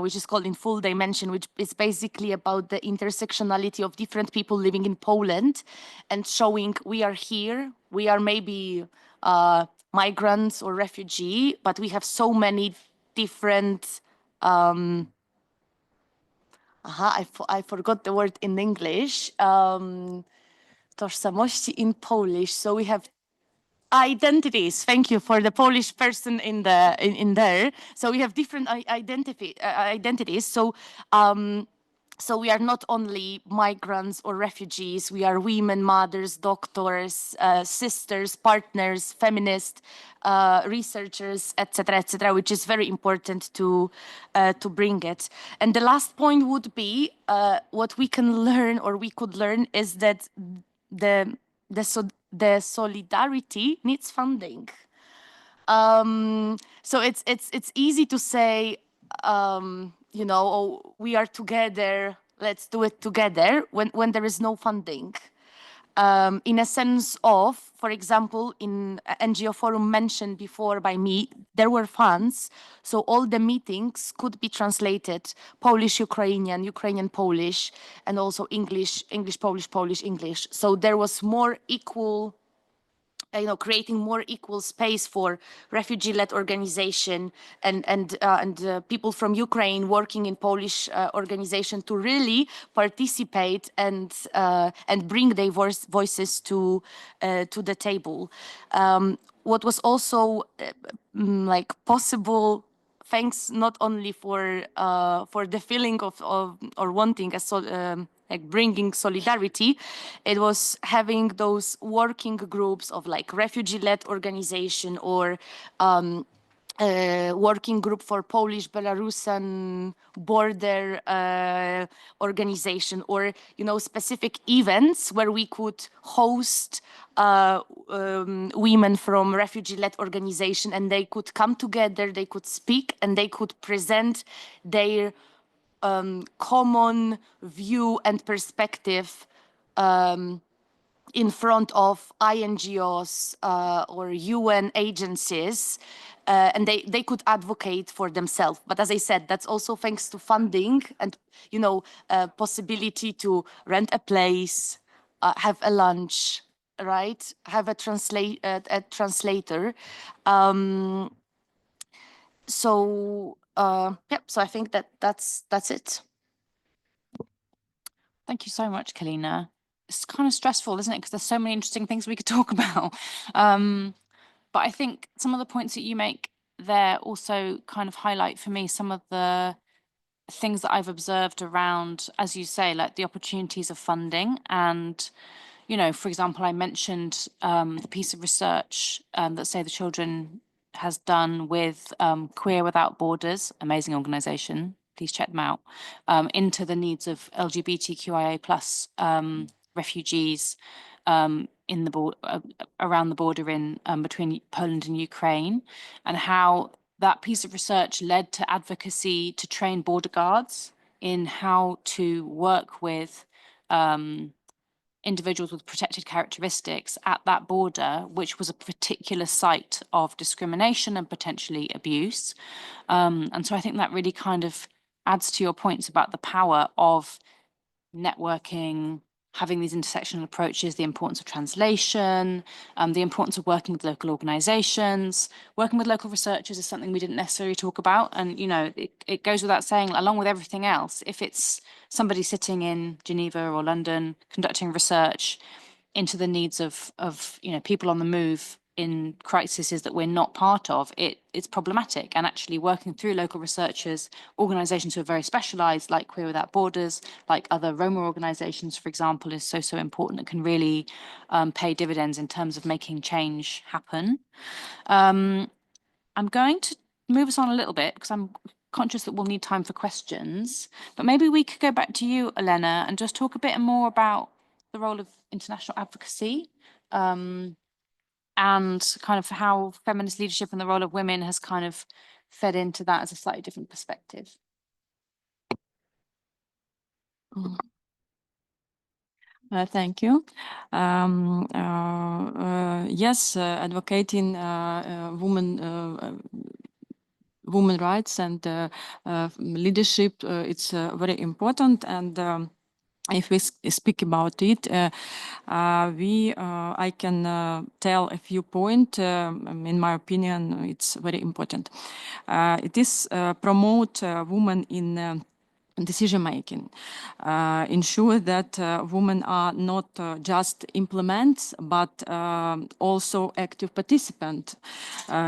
which is called In Full Dimension, which is basically about the intersectionality of different people living in Poland and showing we are here, we are maybe migrants or refugee, but we have so many different I forgot the word in English. Tożsamości in Polish. So we have identities. Thank you for the Polish person in there. So we have different identities. So we are not only migrants or refugees, we are women, mothers, doctors, sisters, partners, feminists, researchers, etc., which is very important to bring it. And the last point would be what we can learn, or we could learn, is that the solidarity needs funding. So it's easy to say, you know, oh, we are together, let's do it together, when there is no funding. In a sense of, for example, in NGO forum mentioned before by me, there were funds, so all the meetings could be translated Polish, Ukrainian, Ukrainian, Polish, and also English, English, Polish, Polish, English. So there was more equal, you know, creating more equal space for refugee-led organization and people from Ukraine working in Polish organization to really participate and bring their voices to the table. What was also like possible, thanks not only for the feeling of or wanting like bringing solidarity, it was having those working groups of like refugee-led organization or working group for Polish-Belarusian border organization, or, you know, specific events where we could host women from refugee-led organization, and they could come together, they could speak, and they could present their common view and perspective in front of INGOs or UN agencies, and they could advocate for themselves. But as I said, that's also thanks to funding and, you know, possibility to rent a place, have a lunch, right? Have a translator. So yeah, so I think that's it. Thank you so much, Kalina. It's kind of stressful, isn't it? Because there's so many interesting things we could talk about. But I think some of the points that you make there also kind of highlight for me some of the things that I've observed around, as you say, like the opportunities of funding. And, you know, for example, I mentioned the piece of research that Save the Children has done with Queer Without Borders, amazing organization, please check them out, into the needs of LGBTQIA plus refugees in the around the border in between Poland and Ukraine, and how that piece of research led to advocacy to train border guards in how to work with individuals with protected characteristics at that border, which was a particular site of discrimination and potentially abuse. And so I think that really kind of adds to your points about the power of networking, having these intersectional approaches, the importance of translation, the importance of working with local organizations. Working with local researchers is something we didn't necessarily talk about. And, you know, it goes without saying, along with everything else, if it's somebody sitting in Geneva or London conducting research into the needs of you know, people on the move in crises that we're not part of, it's problematic. And actually working through local researchers, organizations who are very specialized, like Queer Without Borders, like other Roma organizations, for example, is so important. It can really pay dividends in terms of making change happen. I'm going to move us on a little bit because I'm conscious that we'll need time for questions, but maybe we could go back to you, Elena, and just talk a bit more about the role of international advocacy, and kind of how feminist leadership and the role of women has kind of fed into that as a slightly different perspective. Thank you. Yes, advocating women rights and leadership, it's very important. And if we speak about it, I can tell a few points. In my opinion, it's very important. It is promote women in decision making, ensure that women are not just implements, but also active participant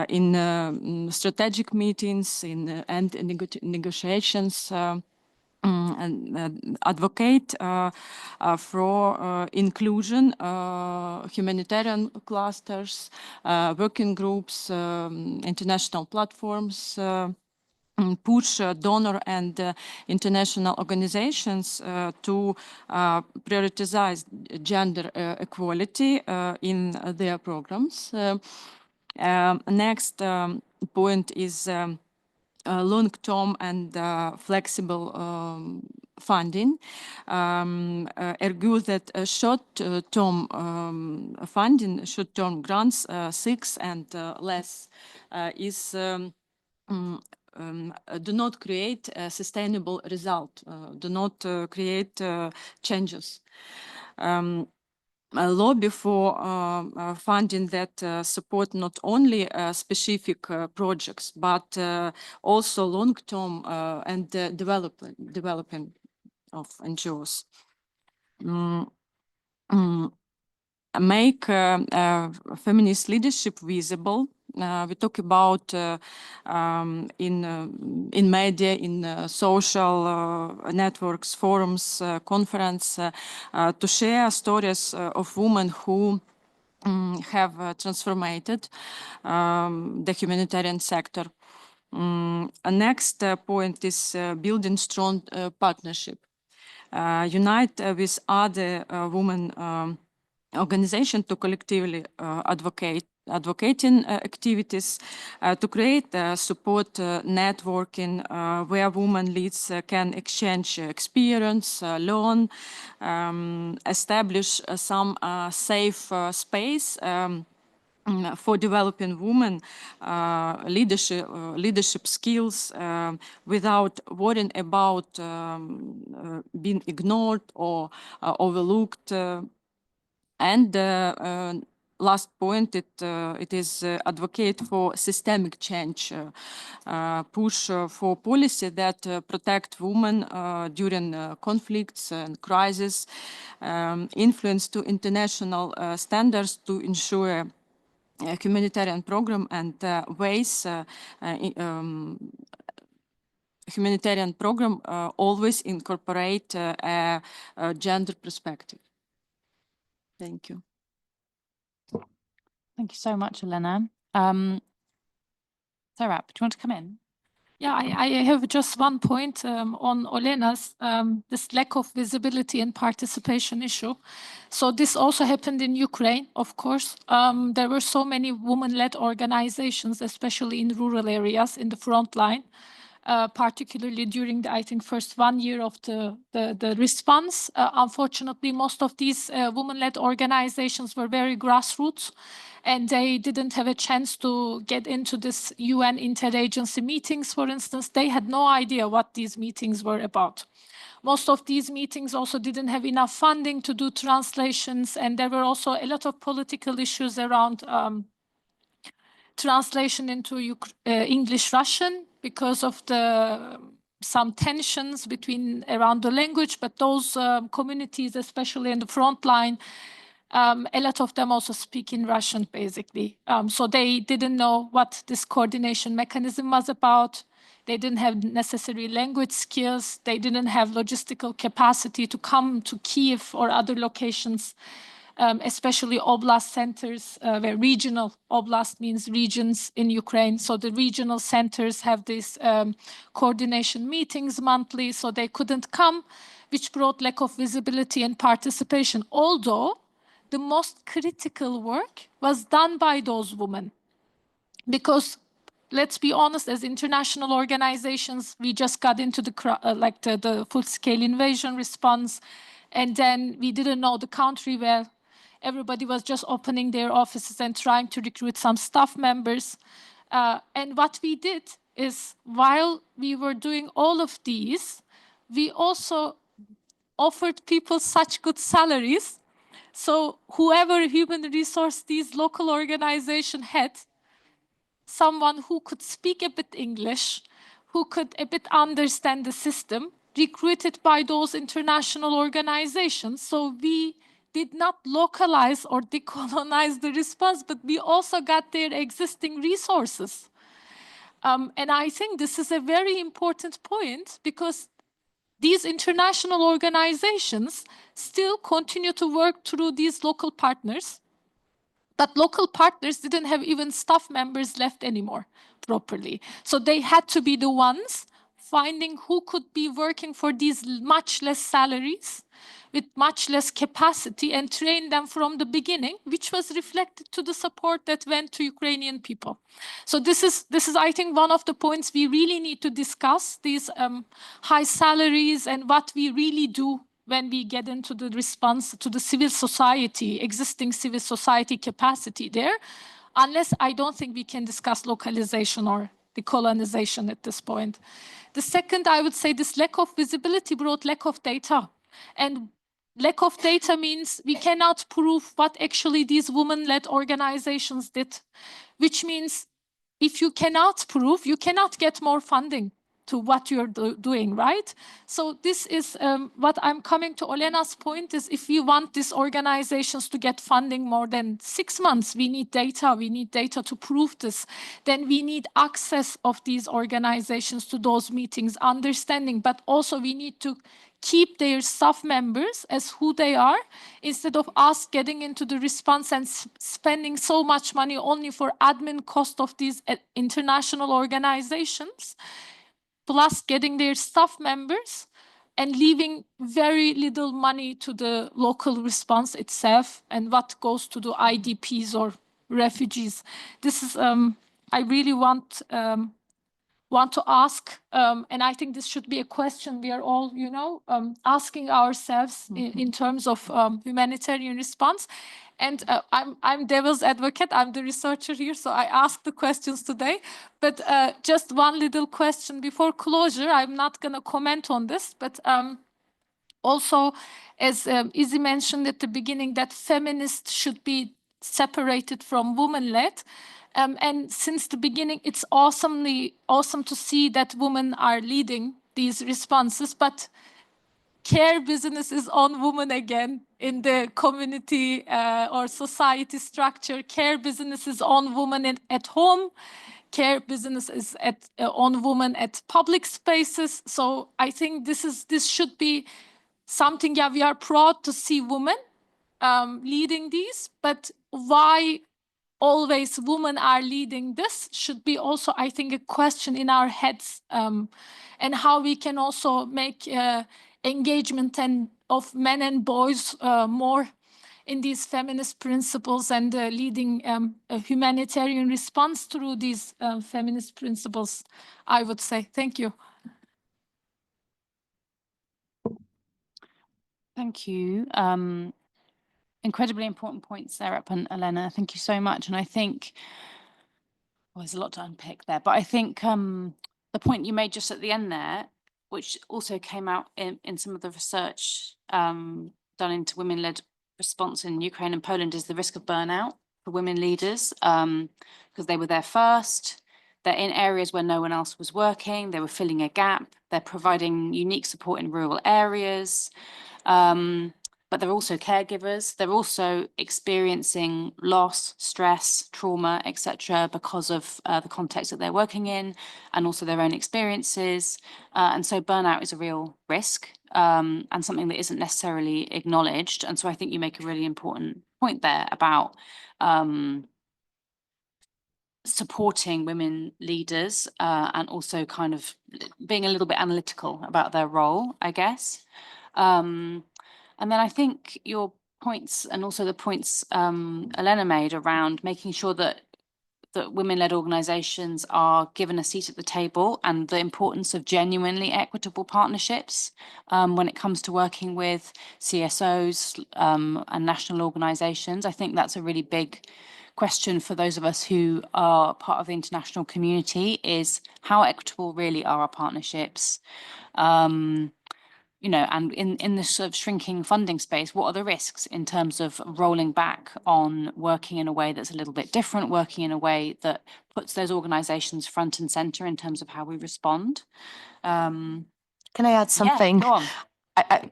in strategic meetings, and negotiations. And advocate for inclusion, humanitarian clusters, working groups, international platforms, push donor and international organizations to prioritize gender equality in their programs. Next point is long-term and flexible funding. Argue that short-term funding, short-term grants, 6 and less, is do not create a sustainable result, do not create changes. Lobby for funding that support not only specific projects, but also long-term and developing of NGOs. Make feminist leadership visible. We talk about in media, in social networks, forums, conference, to share stories of women who have transformed the humanitarian sector. A next point is building strong partnership. Unite with other women organization to collectively advocating activities, to create support networking where women leads can exchange experience, learn, establish some safe space for developing women leadership skills without worrying about being ignored or overlooked. And last point, it is advocate for systemic change, push for policy that protect women during conflicts and crises, influence to international standards to ensure a humanitarian program and ways humanitarian program always incorporate a gender perspective. Thank you. Thank you so much, Elena. Sarab, do you want to come in? Yeah, I have just one point on Olena's, this lack of visibility and participation issue. So this also happened in Ukraine, of course. There were so many women-led organizations, especially in rural areas, in the front line. particularly during the, I think, first 1 year of the response. Unfortunately, most of these women-led organizations were very grassroots, and they didn't have a chance to get into this UN interagency meetings, for instance. They had no idea what these meetings were about. Most of these meetings also didn't have enough funding to do translations, and there were also a lot of political issues around translation into English-Russian because of some tensions around the language, but those communities, especially in the front line, a lot of them also speak in Russian, basically. So they didn't know what this coordination mechanism was about. They didn't have necessary language skills. They didn't have logistical capacity to come to Kiev or other locations, especially oblast centers, where regional oblast means regions in Ukraine. So the regional centers have these coordination meetings monthly, so they couldn't come, which brought lack of visibility and participation. Although the most critical work was done by those women, because let's be honest, as international organizations, we just got into the full-scale invasion response, and then we didn't know the country well. Everybody was just opening their offices and trying to recruit some staff members. And what we did is, while we were doing all of these, we also offered people such good salaries. So whoever human resource these local organization had, someone who could speak a bit English, who could a bit understand the system, recruited by those international organizations. So we did not localize or decolonize the response, but we also got their existing resources. And I think this is a very important point, because these international organizations still continue to work through these local partners. But local partners didn't have even staff members left anymore properly. So they had to be the ones finding who could be working for these much less salaries, with much less capacity, and train them from the beginning, which was reflected to the support that went to Ukrainian people. So this is, I think, one of the points we really need to discuss, these high salaries and what we really do when we get into the response to the civil society, existing civil society capacity there, unless I don't think we can discuss localization or decolonization at this point. The second, I would say, this lack of visibility brought lack of data. And lack of data means we cannot prove what actually these women-led organizations did, which means if you cannot prove, you cannot get more funding to what you're doing, right? So this is what I'm coming to Olena's point, is if we want these organizations to get funding more than 6 months, we need data to prove this. Then we need access of these organizations to those meetings, understanding, but also we need to keep their staff members as who they are, instead of us getting into the response and spending so much money only for admin cost of these international organizations, plus getting their staff members and leaving very little money to the local response itself and what goes to the IDPs or refugees. This is, I really want to ask, and I think this should be a question we are all, asking ourselves in terms of humanitarian response. And I'm devil's advocate. I'm the researcher here, so I ask the questions today. But just one little question before closure. I'm not going to comment on this, but also, as Izzy mentioned at the beginning, that feminists should be separated from women-led. And since the beginning, it's awesome to see that women are leading these responses, but care business is on women again in the community or society structure. Care business is on women at home. Care business is on women at public spaces. So I think this should be something, we are proud to see women leading these, but why always women are leading this should be also, I think, a question in our heads, and how we can also make engagement of men and boys more in these feminist principles and leading a humanitarian response through these feminist principles, I would say. Thank you. Thank you. Incredibly important points, Serap and Elena. Thank you so much. And I think, well, there's a lot to unpick there, but I think the point you made just at the end there, which also came out in some of the research done into women-led response in Ukraine and Poland, is the risk of burnout for women leaders, because they were there first. They're in areas where no one else was working. They were filling a gap. They're providing unique support in rural areas. But they're also caregivers. They're also experiencing loss, stress, trauma, etc., because of the context that they're working in, and also their own experiences. And so burnout is a real risk, and something that isn't necessarily acknowledged. And so I think you make a really important point there about supporting women leaders, and also kind of being a little bit analytical about their role, I guess. And then I think your points, and also the points Elena made around making sure that women-led organizations are given a seat at the table, and the importance of genuinely equitable partnerships when it comes to working with CSOs and national organizations. I think that's a really big question for those of us who are part of the international community, is how equitable really are our partnerships? You know, and in this sort of shrinking funding space, what are the risks in terms of rolling back on working in a way that's a little bit different, working in a way that puts those organizations front and center in terms of how we respond? Can I add something? Yeah, go on.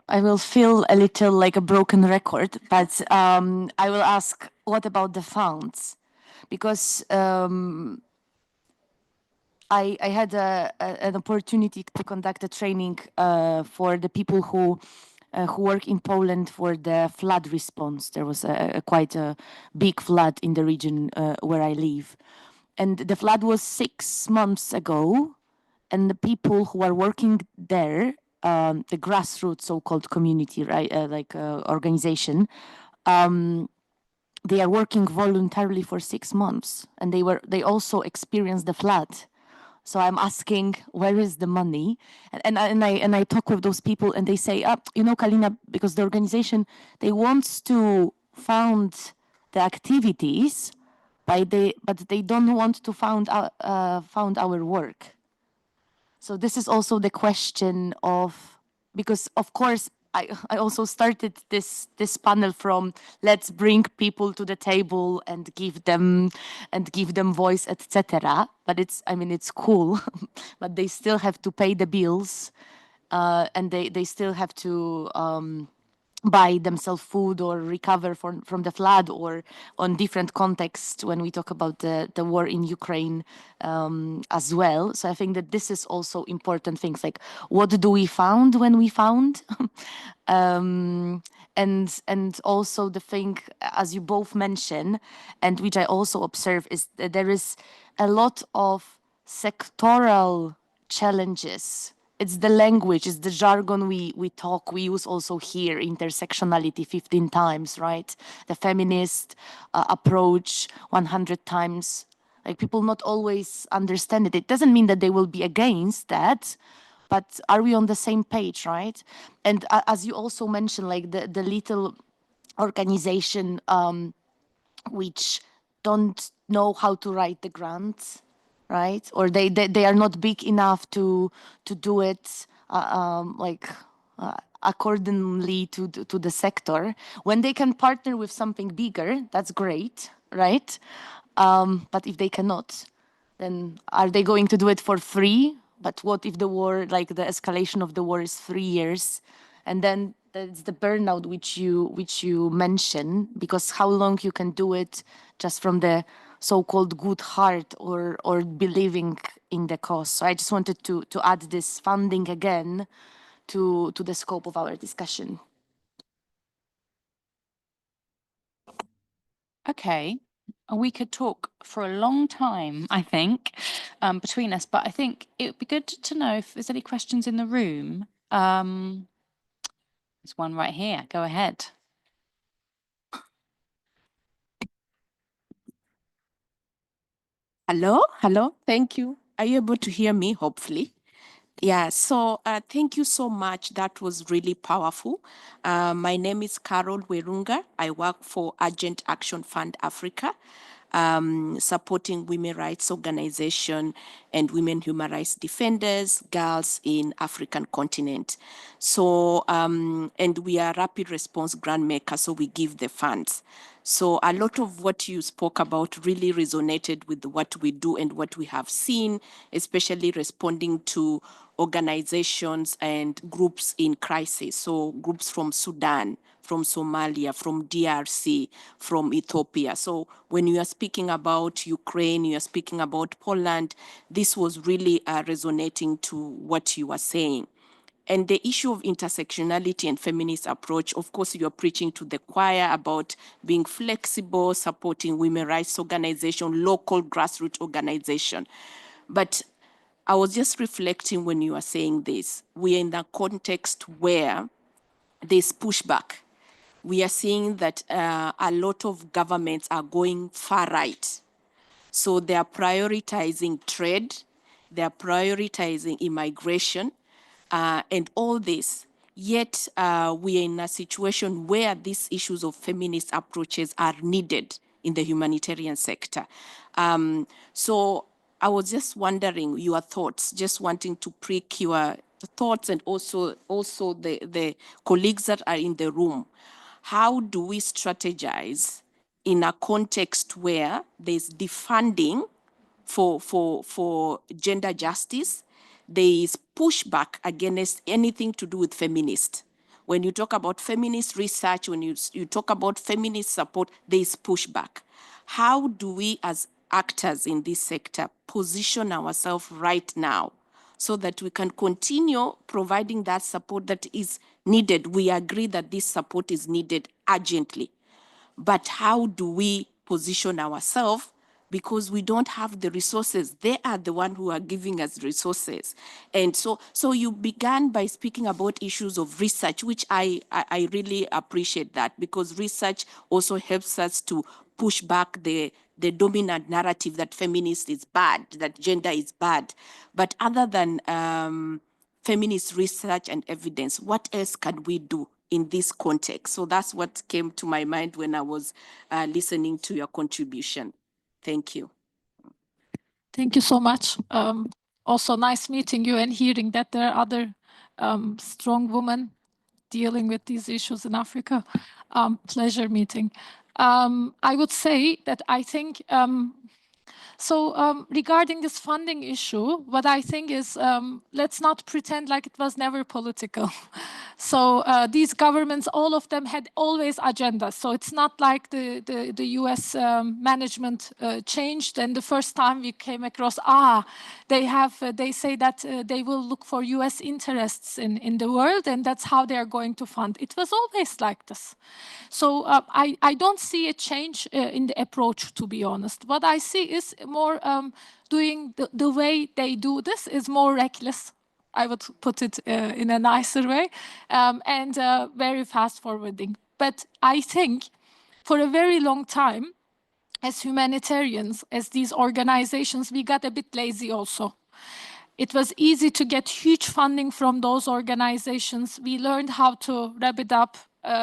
I will feel a little like a broken record, but I will ask, what about the funds? Because I had an opportunity to conduct a training for the people who work in Poland for the flood response. There was quite a big flood in the region where I live. And the flood was 6 months ago. And the people who are working there, the grassroots so-called community, right, organization, they are working voluntarily for 6 months. And they also experienced the flood. So I'm asking, where is the money? And I talk with those people, and they say, you know, Kalina, because the organization, they wants to fund the activities, but they don't want to fund our work. So this is also the question of, because of course I also started this panel from let's bring people to the table and give them voice, etc. But it's cool, but they still have to pay the bills, and they still have to buy themselves food or recover from the flood, or on different contexts when we talk about the war in Ukraine as well. So I think that this is also important things, like what do we found when we found? And also the thing, as you both mention, and which I also observe, is that there is a lot of sectoral challenges. It's the language, it's the jargon we talk, we use also here, intersectionality 15 times, right? The feminist approach 100 times. Like, people not always understand it. It doesn't mean that they will be against that, but are we on the same page, right? And as you also mentioned, like the little organization which don't know how to write the grants, right? Or they are not big enough to do it accordingly to the sector. When they can partner with something bigger, that's great, right? But if they cannot, then are they going to do it for free? But what if the war, like the escalation of the war, is 3 years, and then it's the burnout which you mention, because how long you can do it just from the so-called good heart or believing in the cause. So I just wanted to add this funding again to the scope of our discussion. Okay. We could talk for a long time, I think, between us, but I think it would be good to know if there's any questions in the room. There's one right here. Go ahead. Hello, thank you. Are you able to hear me, hopefully? Yeah, so thank you so much. That was really powerful. My name is Carol Werunga. I work for Urgent Action Fund Africa, supporting women rights organization and women human rights defenders, girls in African continent. So, and we are rapid response grant maker, so we give the funds. So a lot of what you spoke about really resonated with what we do and what we have seen, especially responding to organizations and groups in crisis. So groups from Sudan, from Somalia, from DRC, from Ethiopia. So when you are speaking about Ukraine, you are speaking about Poland, this was really resonating to what you are saying. And the issue of intersectionality and feminist approach, of course, you're preaching to the choir about being flexible, supporting women rights organization, local grassroots organization. But I was just reflecting when you were saying this. We are in a context where there's pushback. We are seeing that a lot of governments are going far right. So they are prioritizing trade, they are prioritizing immigration, and all this. Yet we are in a situation where these issues of feminist approaches are needed in the humanitarian sector. So I was just wondering your thoughts, just wanting to prick your thoughts and also the colleagues that are in the room. How do we strategize in a context where there's defunding for gender justice? There is pushback against anything to do with feminist. When you talk about feminist research, when you talk about feminist support, there is pushback. How do we as actors in this sector position ourselves right now so that we can continue providing that support that is needed? We agree that this support is needed urgently. But how do we position ourselves? Because we don't have the resources. They are the one who are giving us resources. And so you began by speaking about issues of research, which I really appreciate that, because research also helps us to push back the dominant narrative that feminist is bad, that gender is bad. But other than feminist research and evidence, what else can we do in this context? So that's what came to my mind when I was listening to your contribution. Thank you. Thank you so much. Also nice meeting you and hearing that there are other strong women dealing with these issues in Africa. Pleasure meeting. I would say that I think, regarding this funding issue, what I think is, let's not pretend like it was never political. So these governments, all of them had always agendas. So it's not like the US management changed and the first time we came across, they say that they will look for US interests in the world and that's how they are going to fund. It was always like this. So I don't see a change in the approach, to be honest. What I see is more doing the way they do this is more reckless. I would put it in a nicer way, and very fast forwarding. But I think for a very long time, as humanitarians, as these organizations, we got a bit lazy also. It was easy to get huge funding from those organizations. We learned how to wrap it up.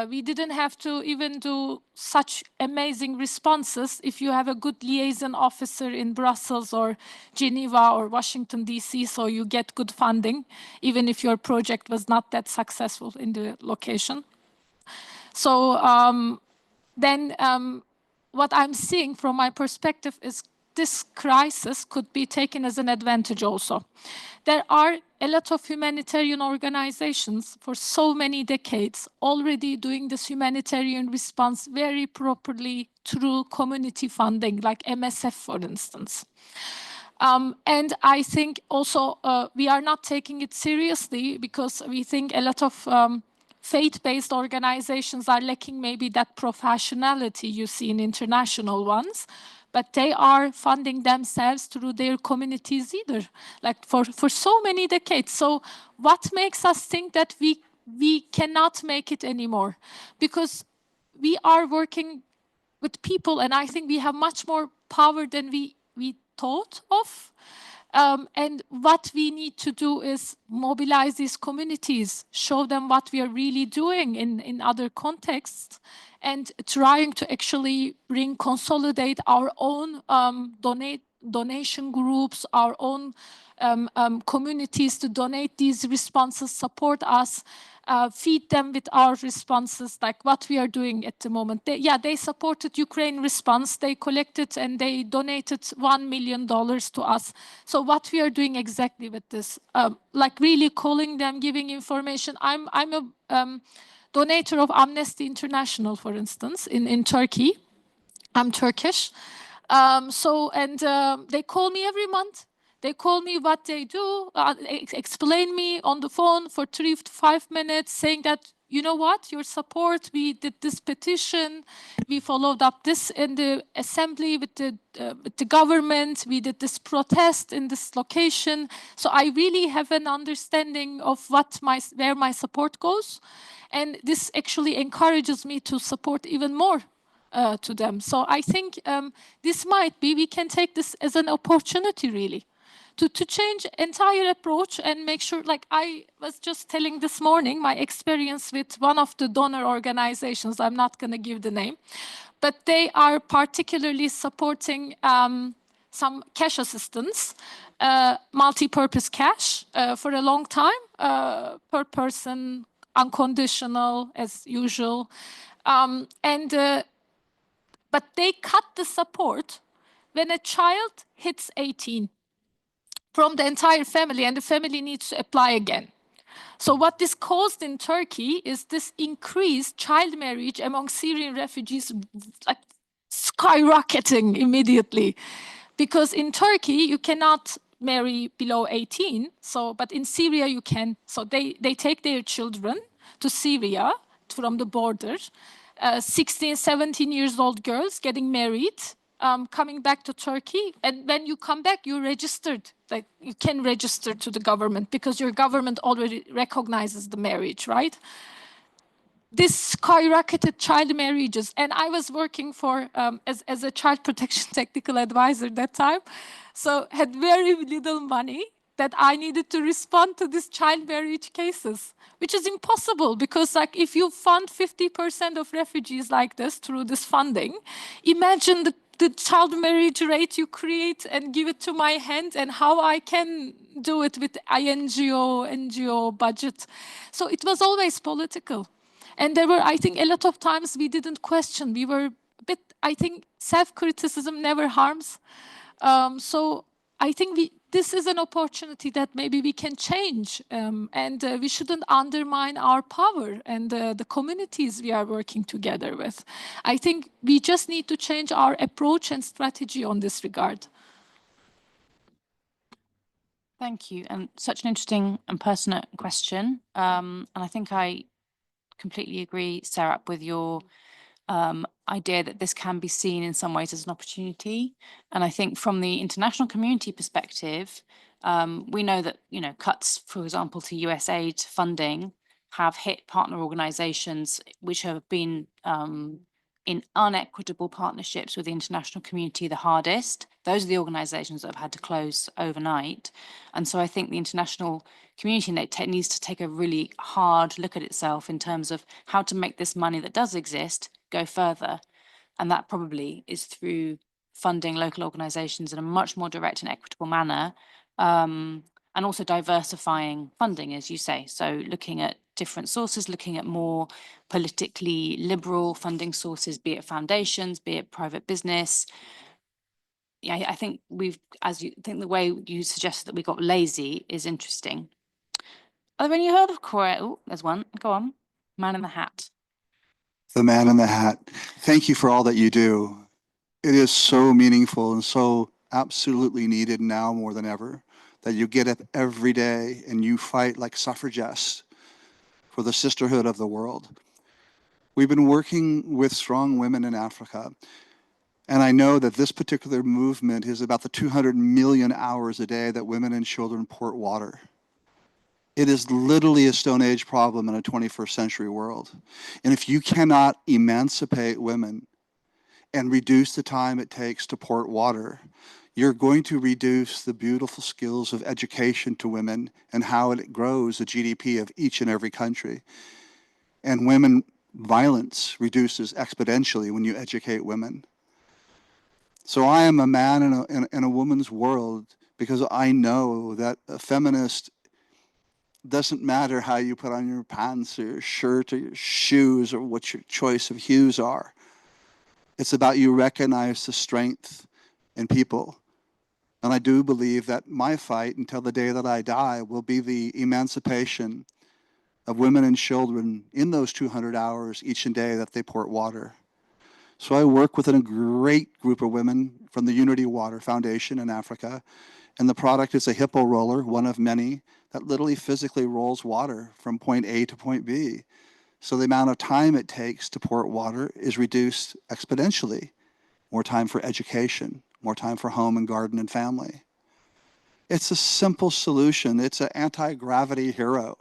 We didn't have to even do such amazing responses if you have a good liaison officer in Brussels or Geneva or Washington, D.C., so you get good funding, even if your project was not that successful in the location. So then what I'm seeing from my perspective is this crisis could be taken as an advantage also. There are a lot of humanitarian organizations for so many decades already doing this humanitarian response very properly through community funding, like MSF, for instance. And I think also we are not taking it seriously because we think a lot of faith-based organizations are lacking maybe that professionality you see in international ones, but they are funding themselves through their communities either, like for so many decades. So what makes us think that we cannot make it anymore? Because we are working with people, and I think we have much more power than we thought of. And what we need to do is mobilize these communities, show them what we are really doing in other contexts, and trying to actually consolidate our own donation groups, our own communities to donate these responses, support us, feed them with our responses, like what we are doing at the moment. They supported Ukraine response. They collected and they donated $1 million to us. So what we are doing exactly with this, like really calling them, giving information. I'm a donator of Amnesty International, for instance, in Turkey. I'm Turkish. They call me every month. They call me what they do, explain me on the phone for 3 to 5 minutes, saying that, you know what, your support, we did this petition, we followed up this in the assembly with the government, we did this protest in this location. So I really have an understanding of where my support goes. And this actually encourages me to support even more to them. So I think this might be, we can take this as an opportunity really to change entire approach and make sure, like I was just telling this morning, my experience with one of the donor organizations, I'm not going to give the name, but they are particularly supporting some cash assistance, multi-purpose cash for a long time, per person, unconditional as usual. But they cut the support when a child hits 18 from the entire family, and the family needs to apply again. So what this caused in Turkey is this increased child marriage among Syrian refugees, like skyrocketing immediately. Because in Turkey, you cannot marry below 18, but in Syria you can. So they take their children to Syria from the border, 16, 17 years old girls getting married, coming back to Turkey. And when you come back, you're registered. Like you can register to the government because your government already recognizes the marriage, right? This skyrocketed child marriages. And I was working for as a child protection technical advisor at that time. So had very little money that I needed to respond to these child marriage cases, which is impossible because like if you fund 50% of refugees like this through this funding, imagine the child marriage rate you create and give it to my hand and how I can do it with NGO budget. So it was always political. And there were, I think, a lot of times we didn't question. We were a bit, I think, self-criticism never harms. So I think this is an opportunity that maybe we can change. And we shouldn't undermine our power and the communities we are working together with. I think we just need to change our approach and strategy on this regard. Thank you. And such an interesting and pertinent question. And I think I completely agree, Sarah, with your idea that this can be seen in some ways as an opportunity. And I think from the international community perspective, we know that, cuts, for example, to US aid funding have hit partner organizations which have been in unequitable partnerships with the international community the hardest. Those are the organizations that have had to close overnight. And so I think the international community needs to take a really hard look at itself in terms of how to make this money that does exist go further. And that probably is through funding local organizations in a much more direct and equitable manner, and also diversifying funding, as you say. So looking at different sources, looking at more politically liberal funding sources, be it foundations, be it private business. Yeah, I think the way you suggested that we got lazy is interesting. Are there any heard of Korea? Oh, there's one. Go on. Man in the hat. The man in the hat. Thank you for all that you do. It is so meaningful and so absolutely needed now more than ever that you get up every day and you fight like suffragists for the sisterhood of the world. We've been working with strong women in Africa, and I know that this particular movement is about the 200 million hours a day that women and children port water. It is literally a Stone Age problem in a 21st century world. And if you cannot emancipate women and reduce the time it takes to port water, you're going to reduce the beautiful skills of education to women and how it grows the GDP of each and every country. And women violence reduces exponentially when you educate women. So I am a man in a woman's world because I know that a feminist doesn't matter how you put on your pants or your shirt or your shoes or what your choice of hues are. It's about you recognize the strength in people. And I do believe that my fight until the day that I die will be the emancipation of women and children in those 200 hours each and day that they port water. So I work with a great group of women from the Unity Water Foundation in Africa. And the product is a hippo roller, one of many, that literally physically rolls water from point A to point B. So the amount of time it takes to port water is reduced exponentially. More time for education, more time for home and garden and family. It's a simple solution. It's an anti-gravity hero.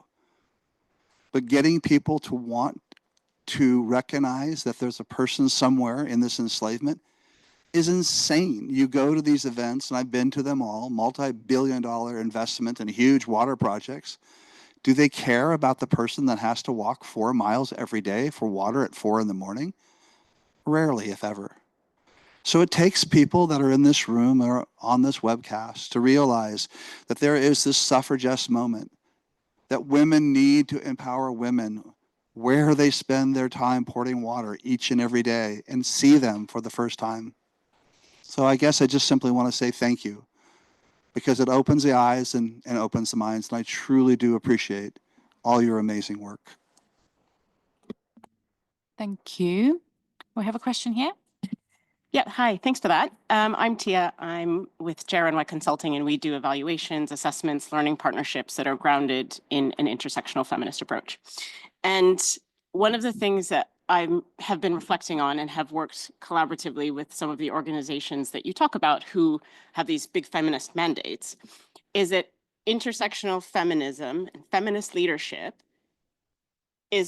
But getting people to want to recognize that there's a person somewhere in this enslavement is insane. You go to these events, and I've been to them all, multi-billion-dollar investment in huge water projects. Do they care about the person that has to walk 4 miles every day for water at 4 in the morning? Rarely, if ever. So it takes people that are in this room or on this webcast to realize that there is this suffragette moment, that women need to empower women where they spend their time porting water each and every day and see them for the first time. So I guess I just simply want to say thank you, because it opens the eyes and opens the minds, and I truly do appreciate all your amazing work. Thank you. We have a question here. Yeah, hi, thanks for that. I'm Tia. I'm with JRNY Consulting, and we do evaluations, assessments, learning partnerships that are grounded in an intersectional feminist approach. And one of the things that I have been reflecting on and have worked collaboratively with some of the organizations that you talk about who have these big feminist mandates is that intersectional feminism and feminist leadership is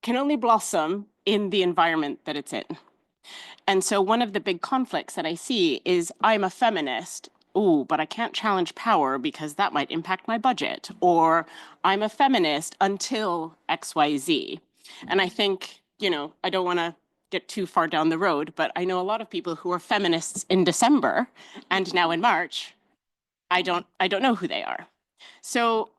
can only blossom in the environment that it's in. And so one of the big conflicts that I see is I'm a feminist, ooh, but I can't challenge power because that might impact my budget. Or I'm a feminist until XYZ. And I think, I don't want to get too far down the road, but I know a lot of people who are feminists in December and now in March, I don't know who they are. So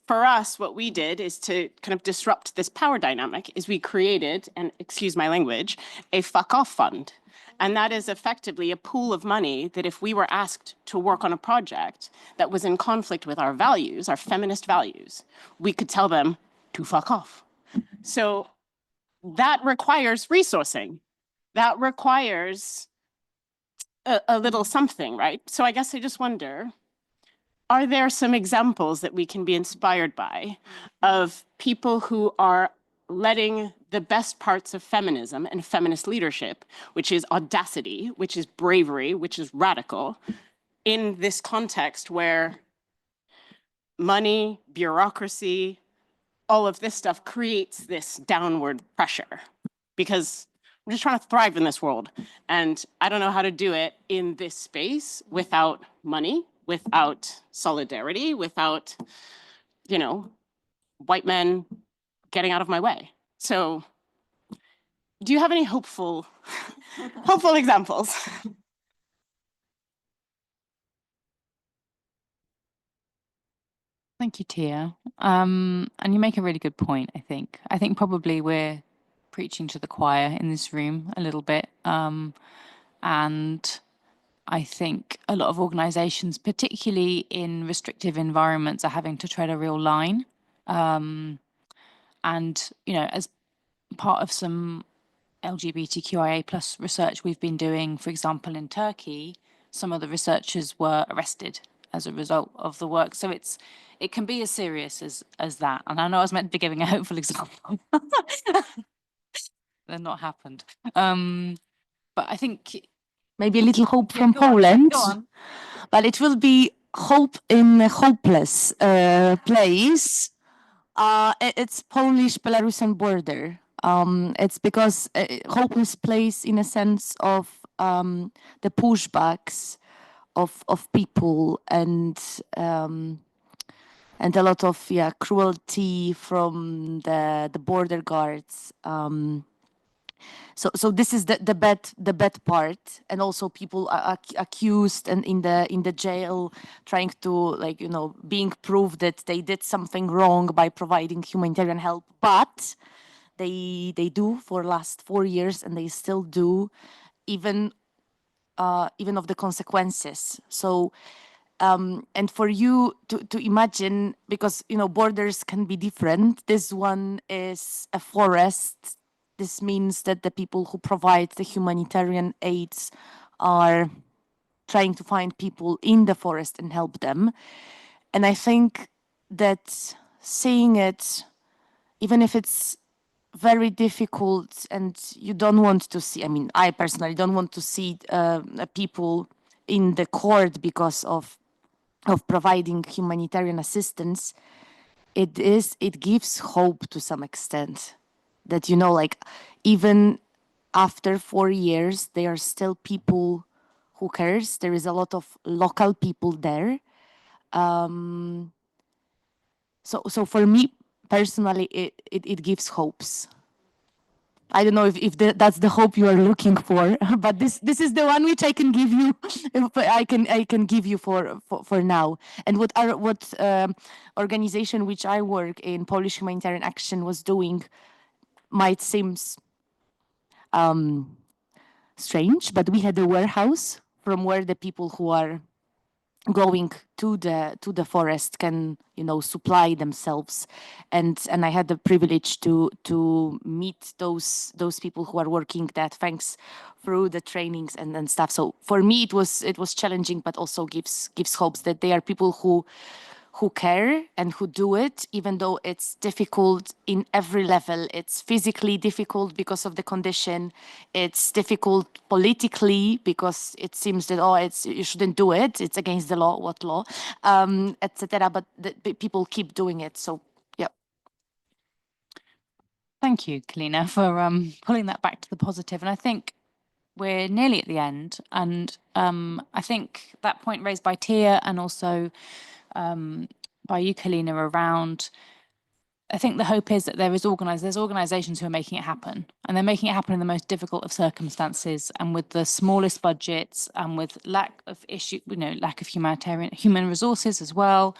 for us, what we did is to kind of disrupt this power dynamic is we created, and excuse my language, a fuck off fund. And that is effectively a pool of money that if we were asked to work on a project that was in conflict with our values, our feminist values, we could tell them to fuck off. So that requires resourcing. That requires a little something, right? So I guess I just wonder, are there some examples that we can be inspired by of people who are letting the best parts of feminism and feminist leadership, which is audacity, which is bravery, which is radical, in this context where money, bureaucracy, all of this stuff creates this downward pressure? Because I'm just trying to thrive in this world. And I don't know how to do it in this space without money, without solidarity, without, white men getting out of my way. So do you have any hopeful examples? Thank you, Tia. And you make a really good point, I think. I think probably we're preaching to the choir in this room a little bit. And I think a lot of organizations, particularly in restrictive environments, are having to tread a real line. And, as part of some LGBTQIA plus research we've been doing, for example, in Turkey, some of the researchers were arrested as a result of the work. So it can be as serious as that. And I know I was meant to be giving a hopeful example. That not happened. But I think Maybe a little hope from Poland. Go on. But it will be hope in a hopeless place. It's Polish-Belarusian border. It's because hope is placed in a sense of the pushbacks of people and a lot of cruelty from the border guards. So this is the bad part, and also people are accused and in the jail, trying to being proved that they did something wrong by providing humanitarian help, but they do for last 4 years, and they still do, even of the consequences. So and for you to imagine, because borders can be different. This one is a forest. This means that the people who provide the humanitarian aids are trying to find people in the forest and help them. And I think that saying it, even if it's very difficult and you don't want to see, I mean, I personally don't want to see people in the court because of providing humanitarian assistance, it gives hope to some extent that, even after 4 years, there are still people who cares. There is a lot of local people there. So for me personally, it gives hopes. I don't know if that's the hope you are looking for, but this is the one which I can give you. I can give you for now. And what organization which I work in, Polish Humanitarian Action, was doing might seem strange, but we had a warehouse from where the people who are going to the forest can supply themselves, and I had the privilege to meet those people who are working that, thanks through the trainings and stuff. So for me it was challenging, but also gives hopes that there are people who care and who do it, even though it's difficult in every level. It's physically difficult because of the condition. It's difficult politically because it seems that, you shouldn't do it. It's against the law. What law? Etc. But the people keep doing it. So yeah. Thank you, Kalina, for pulling that back to the positive. And I think we're nearly at the end. And I think that point raised by Tia and also by you, Kalina, around, I think the hope is that there's organizations who are making it happen, and they're making it happen in the most difficult of circumstances and with the smallest budgets and with lack of human resources as well,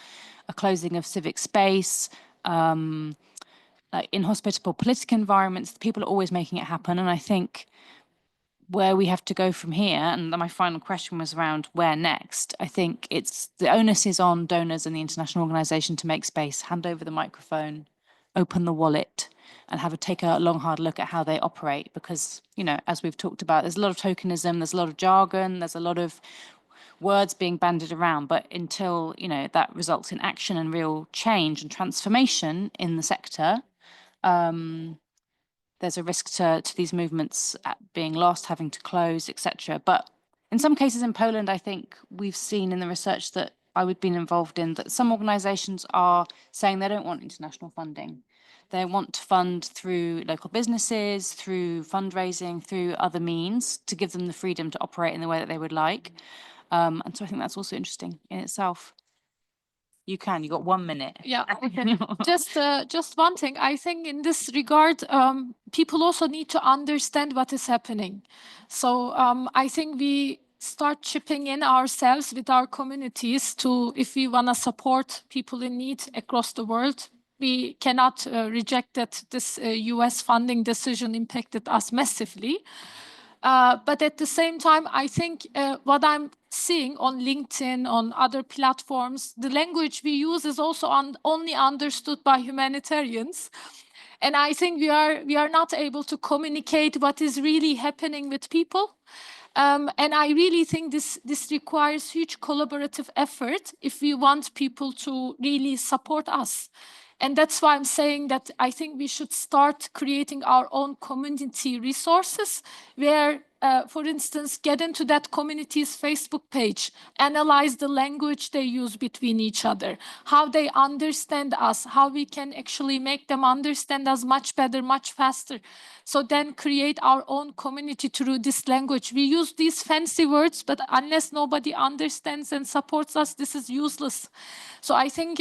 a closing of civic space, like inhospitable political environments. People are always making it happen. And I think where we have to go from here, and my final question was around where next, I think it's the onus is on donors and the international organization to make space, hand over the microphone, open the wallet, and take a long, hard look at how they operate. Because, as we've talked about, there's a lot of tokenism, there's a lot of jargon, there's a lot of words being bandied around. But until, that results in action and real change and transformation in the sector, there's a risk to these movements being lost, having to close, etc. But in some cases in Poland, I think we've seen in the research that I've been involved in that some organizations are saying they don't want international funding. They want to fund through local businesses, through fundraising, through other means, to give them the freedom to operate in the way that they would like. And so I think that's also interesting in itself. You got 1 minute. Yeah. Okay. Just one thing. I think in this regard, people also need to understand what is happening. So I think we start chipping in ourselves with our communities if we want to support people in need across the world. We cannot reject that this US funding decision impacted us massively. But at the same time, I think what I'm seeing on LinkedIn, on other platforms, the language we use is also only understood by humanitarians. And I think we are not able to communicate what is really happening with people. And I really think this requires huge collaborative effort if we want people to really support us. And that's why I'm saying that I think we should start creating our own community resources where, for instance, get into that community's Facebook page, analyze the language they use between each other, how they understand us, how we can actually make them understand us much better, much faster. So then create our own community through this language. We use these fancy words, but unless nobody understands and supports us, this is useless. So I think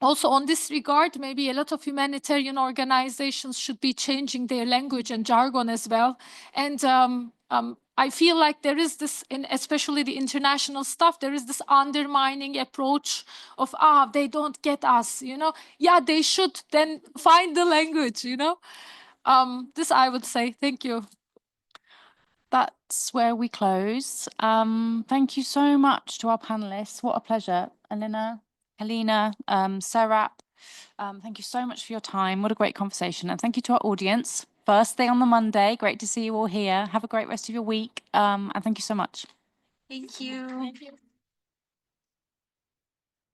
also on this regard, maybe a lot of humanitarian organizations should be changing their language and jargon as well. And I feel like there is this, in especially the international stuff, there is this undermining approach of, they don't get us, you know? Yeah, they should then find the language, you know? This I would say. Thank you. That's where we close. Thank you so much to our panelists. What a pleasure. Elena, Helena, Serap, thank you so much for your time. What a great conversation. And thank you to our audience. First day on the Monday. Great to see you all here. Have a great rest of your week. And thank you so much. Thank you. Thank you.